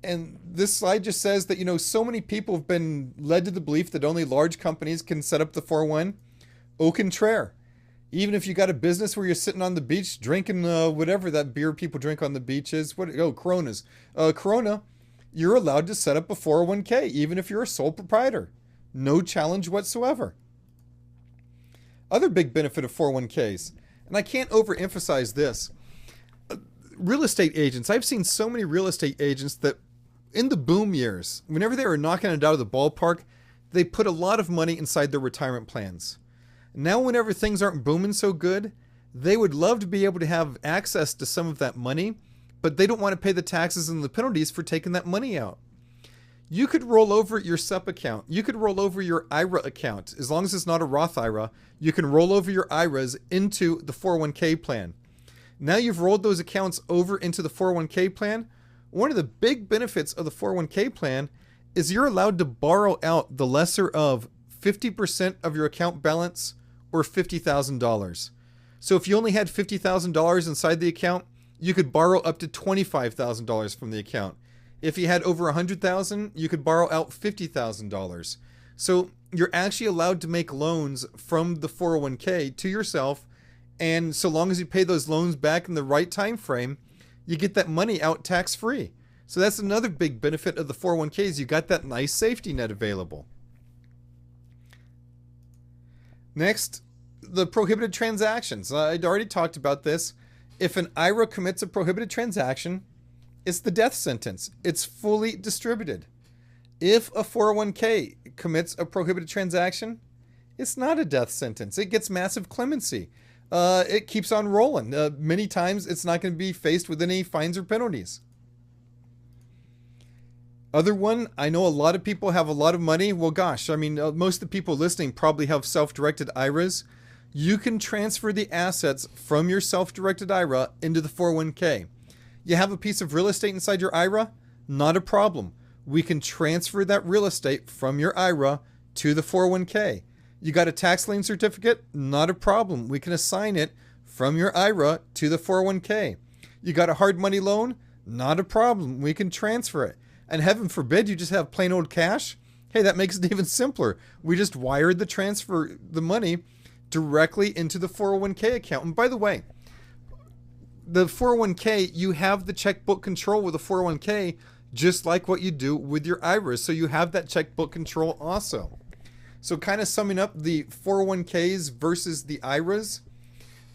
And this slide just says that, you know, so many people have been led to the belief that only large companies can set up the 401. Au contraire. Even if you got a business where you're sitting on the beach drinking whatever that beer people drink on the beach is, Coronas. Corona, you're allowed to set up a 401k, even if you're a sole proprietor. No challenge whatsoever. Other big benefit of 401ks, and I can't overemphasize this. Real estate agents, I've seen so many real estate agents that in the boom years, whenever they were knocking it out of the ballpark, they put a lot of money inside their retirement plans. Now, whenever things aren't booming so good, they would love to be able to have access to some of that money, but they don't want to pay the taxes and the penalties for taking that money out. You could roll over your SEP account. You could roll over your IRA account. As long as it's not a Roth IRA, you can roll over your IRAs into the 401k plan. Now you've rolled those accounts over into the 401k plan. One of the big benefits of the 401k plan is you're allowed to borrow out the lesser of 50% of your account balance or $50,000. So if you only had $50,000 inside the account, you could borrow up to $25,000 from the account. If you had over $100,000, you could borrow out $50,000. So you're actually allowed to make loans from the 401k to yourself, and so long as you pay those loans back in the right time frame, you get that money out tax-free. So that's another big benefit of the 401ks. You got that nice safety net available. Next, the prohibited transactions. I'd already talked about this. If an IRA commits a prohibited transaction, it's the death sentence. It's fully distributed. If a 401k commits a prohibited transaction, it's not a death sentence. It gets massive clemency. It keeps on rolling. Many times it's not going to be faced with any fines or penalties. Other one, I know a lot of people have a lot of money. Well, gosh, I mean, most of the people listening probably have self-directed IRAs. You can transfer the assets from your self-directed IRA into the 401k. You have a piece of real estate inside your IRA? Not a problem. We can transfer that real estate from your IRA to the 401k. You got a tax lien certificate? Not a problem. We can assign it from your IRA to the 401k. You got a hard money loan? Not a problem. We can transfer it. And heaven forbid you just have plain old cash? Hey, that makes it even simpler. We just wired the money directly into the 401k account. And by the way, the 401k, you have the checkbook control with the 401k just like what you do with your IRAs. So you have that checkbook control also. So kind of summing up the 401ks versus the IRAs.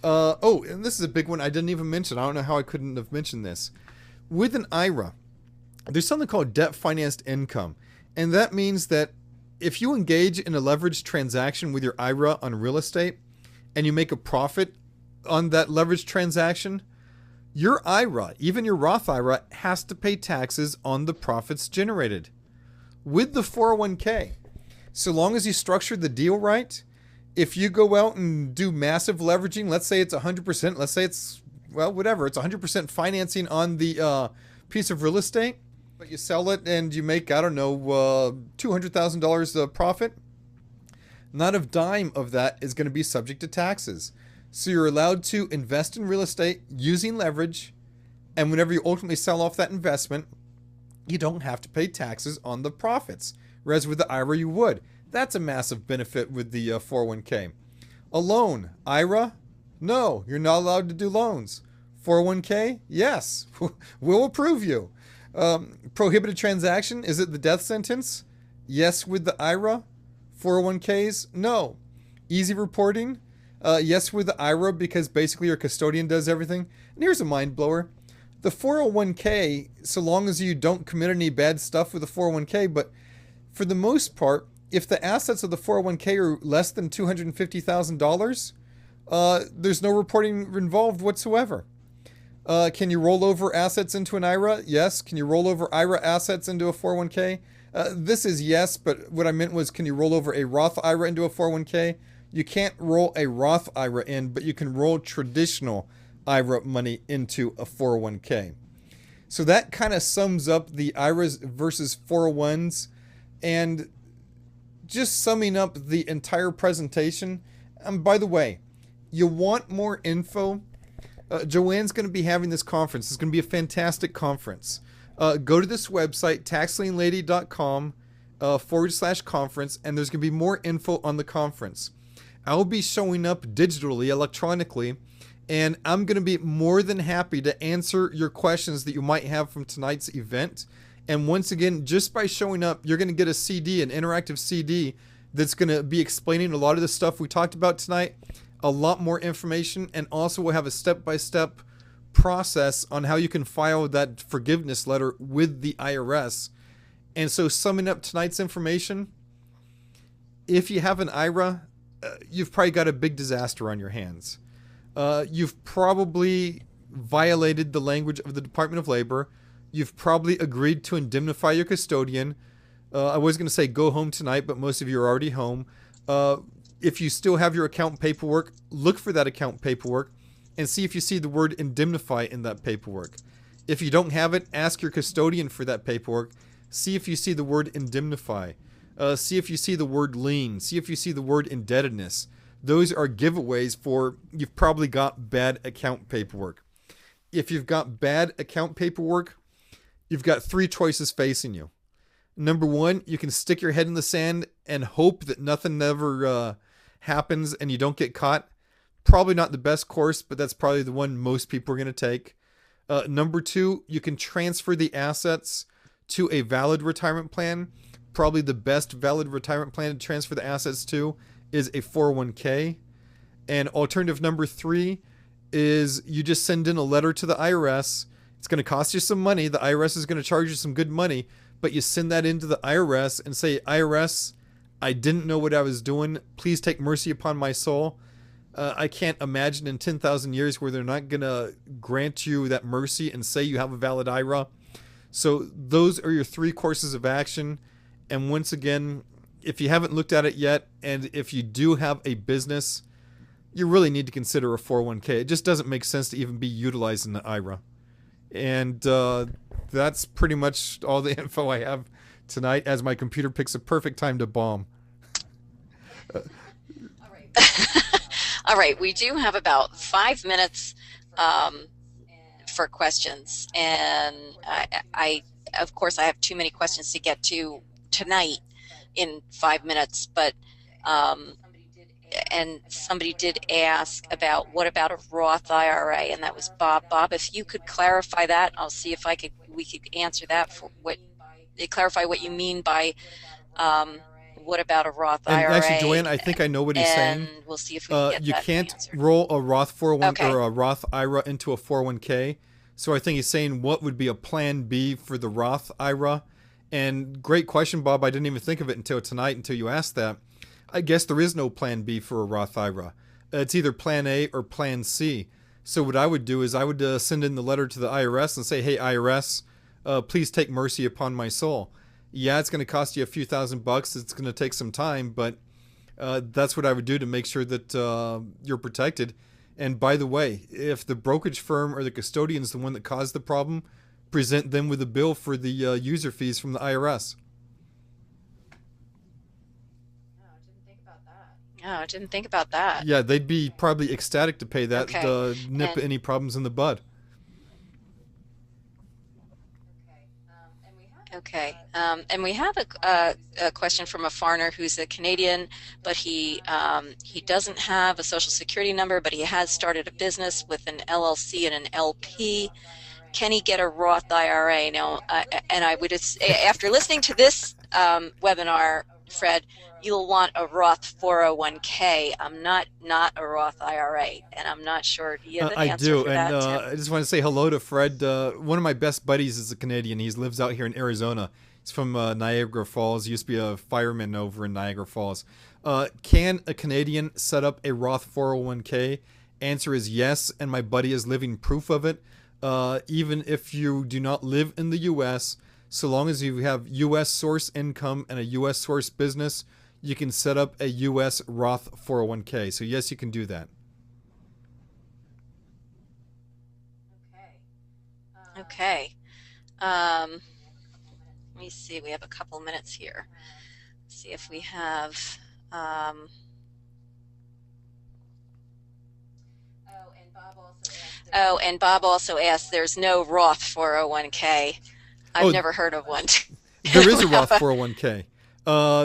And this is a big one I didn't even mention. I don't know how I couldn't have mentioned this. With an IRA, there's something called debt financed income. And that means that if you engage in a leveraged transaction with your IRA on real estate and you make a profit on that leveraged transaction, your IRA, even your Roth IRA, has to pay taxes on the profits generated. With the 401k, so long as you structure the deal right, if you go out and do massive leveraging, let's say it's 100%, let's say it's, well, whatever, it's 100% financing on the piece of real estate, but you sell it and you make, I don't know, $200,000 profit, not a dime of that is going to be subject to taxes. So you're allowed to invest in real estate using leverage, and whenever you ultimately sell off that investment, you don't have to pay taxes on the profits, whereas with the IRA you would. That's a massive benefit with the 401k. A loan, IRA? No, you're not allowed to do loans. 401k? Yes, we'll approve you. Prohibited transaction, is it the death sentence? Yes with the IRA. 401ks? No. Easy reporting? Yes with the IRA, because basically your custodian does everything. And here's a mind blower. The 401k, so long as you don't commit any bad stuff with the 401k, but for the most part, if the assets of the 401k are less than $250,000, there's no reporting involved whatsoever. Can you roll over assets into an IRA? Yes. Can you roll over IRA assets into a 401k? This is yes, but what I meant was, can you roll over a Roth IRA into a 401k? You can't roll a Roth IRA in, but you can roll traditional IRA money into a 401k. So that kind of sums up the IRAs versus 401s. And just summing up the entire presentation, by the way, you want more info? Joanne's going to be having this conference. It's going to be a fantastic conference. Go to this website, taxlienlady.com/conference, and there's going to be more info on the conference. I'll be showing up digitally, electronically, and I'm going to be more than happy to answer your questions that you might have from tonight's event. And once again, just by showing up, you're going to get a CD, an interactive CD, that's going to be explaining a lot of the stuff we talked about tonight, a lot more information, and also we'll have a step-by-step process on how you can file that forgiveness letter with the IRS. And so summing up tonight's information, if you have an IRA, you've probably got a big disaster on your hands. You've probably violated the language of the Department of Labor. You've probably agreed to indemnify your custodian. I was going to say go home tonight, but most of you are already home. If you still have your account paperwork, look for that account paperwork and see if you see the word indemnify in that paperwork. If you don't have it, ask your custodian for that paperwork. See if you see the word indemnify. See if you see the word lien. See if you see the word indebtedness. Those are giveaways for you've probably got bad account paperwork. If you've got bad account paperwork, you've got three choices facing you. Number one, you can stick your head in the sand and hope that nothing ever happens and you don't get caught. Probably not the best course, but that's probably the one most people are going to take. Number two, you can transfer the assets to a valid retirement plan. Probably the best valid retirement plan to transfer the assets to is a 401k. And alternative number 3 is you just send in a letter to the IRS. It's going to cost you some money. The IRS is going to charge you some good money, but you send that into the IRS and say, IRS, I didn't know what I was doing. Please take mercy upon my soul. I can't imagine in 10,000 years where they're not going to grant you that mercy and say you have a valid IRA. So those are your 3 courses of action. And once again, if you haven't looked at it yet, and if you do have a business, you really need to consider a 401k. It just doesn't make sense to even be utilized in the IRA. And that's pretty much all the info I have tonight, as my computer picks a perfect time to bomb. All right, we do have about 5 minutes for questions, and I of course I have too many questions to get to tonight in 5 minutes, but and somebody did ask about what about a Roth IRA, and that was Bob. Bob, if you could clarify that, I'll see if we could answer that for clarify what you mean by what about a Roth IRA? And actually, Joanne, I think I know what he's saying. We'll see if we can get you that can't answered. roll a Roth 401 or a Roth IRA into a 401k. So I think he's saying what would be a plan B for the Roth IRA. And great question, Bob. I didn't even think of it until tonight, until you asked that. I guess there is no plan B for a Roth IRA. It's either plan A or plan C. So what I would do is I would send in the letter to the IRS and say, hey, IRS, please take mercy upon my soul. Yeah, it's going to cost you a few $1,000. It's going to take some time, but that's what I would do to make sure that you're protected. And by the way, if the brokerage firm or the custodian is the one that caused the problem, present them with a bill for the user fees from the IRS. Oh, I didn't think about that. Yeah, they'd be probably ecstatic to pay that Okay. to nip any problems in the bud. Okay, and we have a question from a foreigner who's a Canadian, but he doesn't have a social security number, but he has started a business with an LLC and an LP. Can he get a Roth IRA? Now, and I would, after listening to this webinar, Fred, you'll want a Roth 401k. I'm not a Roth IRA, and I'm not sure. Do you have an I answer do, for and that, Tim? I just want to say hello to Fred. One of my best buddies is a Canadian. He lives out here in Arizona. He's from Niagara Falls. He used to be a fireman over in Niagara Falls. Can a Canadian set up a Roth 401k? Answer is yes, and my buddy is living proof of it. Even if you do not live in the U.S., so long as you have U.S. source income and a U.S. source business, you can set up a U.S. Roth 401k. So yes, you can do that. Okay. Let me see. We have a couple minutes here. See if we have. Oh, and Bob also asked, there's no Roth 401k. I've never heard of one. There is a Roth 401k.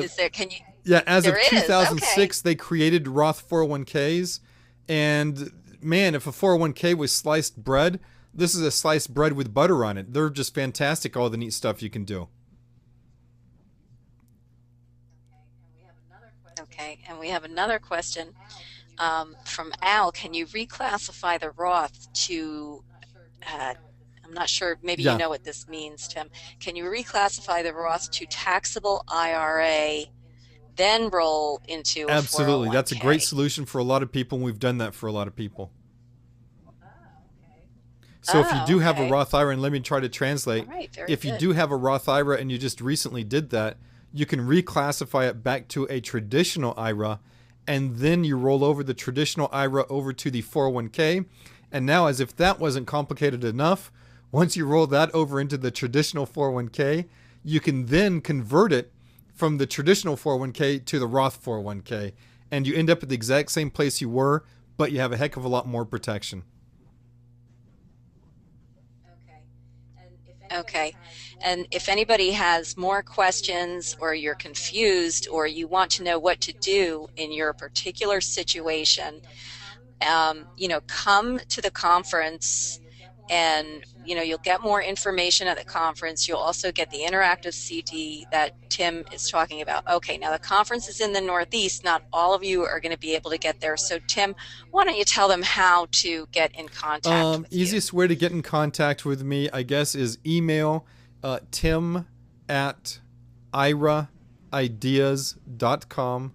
Is there? Can you? Yeah, as There of is, 2006, they created Roth 401ks. And man, if a 401k was sliced bread, this is a sliced bread with butter on it. They're just fantastic, all the neat stuff you can do. Okay, and we have another question from Al. Can you reclassify the Roth to, I'm not sure, maybe Yeah. you know what this means, Tim. Can you reclassify the Roth to taxable IRA, then roll into a Absolutely. That's a 401k? great solution for a lot of people, and we've done that for a lot of people. So if you do have a okay. Roth IRA, and let me try to translate. All right, very If you good. do have a Roth IRA and you just recently did that, you can reclassify it back to a traditional IRA, and then you roll over the traditional IRA over to the 401k. And now, as if that wasn't complicated enough, once you roll that over into the traditional 401k, you can then convert it from the traditional 401k to the Roth 401k, and you end up at the exact same place you were, but you have a heck of a lot more protection. Okay, and if anybody has more questions, or you're confused, or you want to know what to do in your particular situation, come to the conference and you'll get more information at the conference. You'll also get the interactive CD that Tim is talking about. Okay, now the conference is in the Northeast. Not all of you are going to be able to get there. So Tim, why don't you tell them how to get in contact with Easiest way to get in contact with me, I guess, is email Tim at IRAideas.com.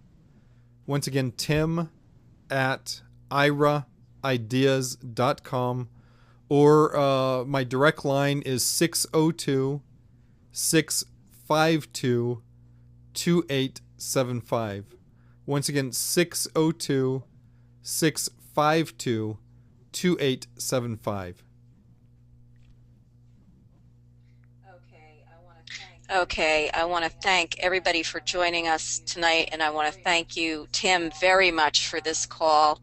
Once again, Tim at IRAideas.com. Or my direct line is 602-652-2875. Once again, 602-652-2875. Okay, I want to thank everybody for joining us tonight, and I want to thank you, Tim, very much for this call.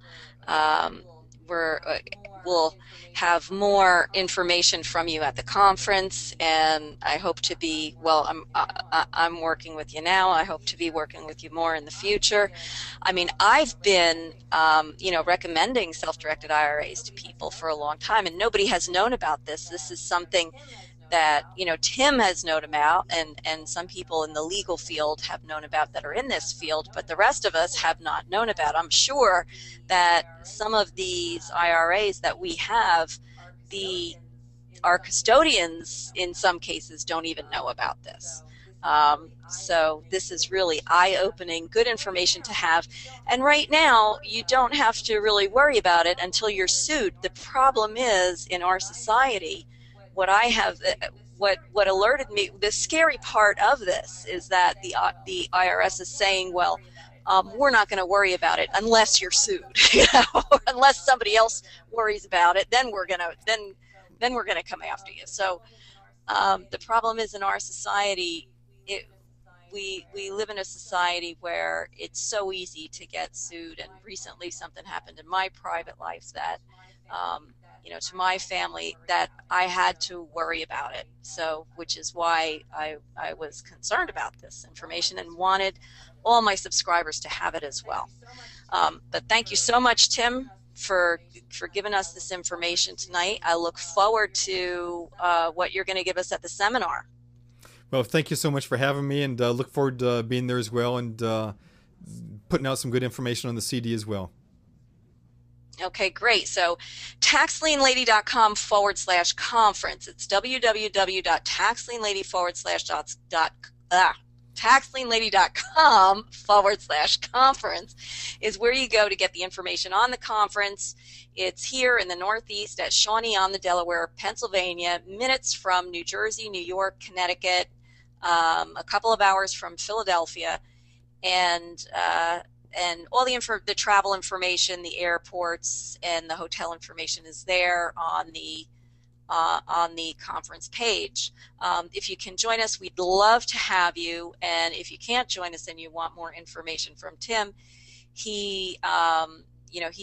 We'll have more information from you at the conference, and I hope to be, I'm working with you now. I hope to be working with you more in the future. I mean, I've been, recommending self-directed IRAs to people for a long time, and nobody has known about this. This is something that Tim has known about, and some people in the legal field have known about that are in this field, but the rest of us have not known about. I'm sure that some of these IRAs that we have, our custodians in some cases don't even know about this. So this is really eye-opening, good information to have. And right now, you don't have to really worry about it until you're sued. The problem is, in our society, what alerted me, the scary part of this is that the IRS is saying, well, we're not going to worry about it unless you're sued, unless somebody else worries about it, then we're going to come after you. So the problem is, in our society, we live in a society where it's so easy to get sued. And recently something happened in my private life that to my family, that I had to worry about it. So, which is why I was concerned about this information and wanted all my subscribers to have it as well. But thank you so much, Tim, for giving us this information tonight. I look forward to what you're going to give us at the seminar. Well, thank you so much for having me, and look forward to being there as well, and putting out some good information on the CD as well. Okay, great. So taxlienlady.com/conference. It's www.taxlienlady.com/conference is where you go to get the information on the conference. It's here in the Northeast at Shawnee-on-the-Delaware, Pennsylvania, minutes from New Jersey, New York, Connecticut, a couple of hours from Philadelphia, and all the travel information, the airports, and the hotel information is there on the conference page. If you can join us, we'd love to have you. And if you can't join us and you want more information from Tim, he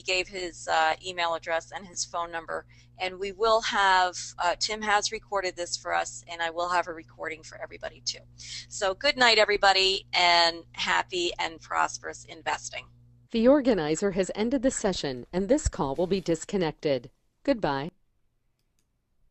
gave his email address and his phone number, and we will have, Tim has recorded this for us, and I will have a recording for everybody too. So good night, everybody, and happy and prosperous investing. The organizer has ended the session, and this call will be disconnected. Goodbye.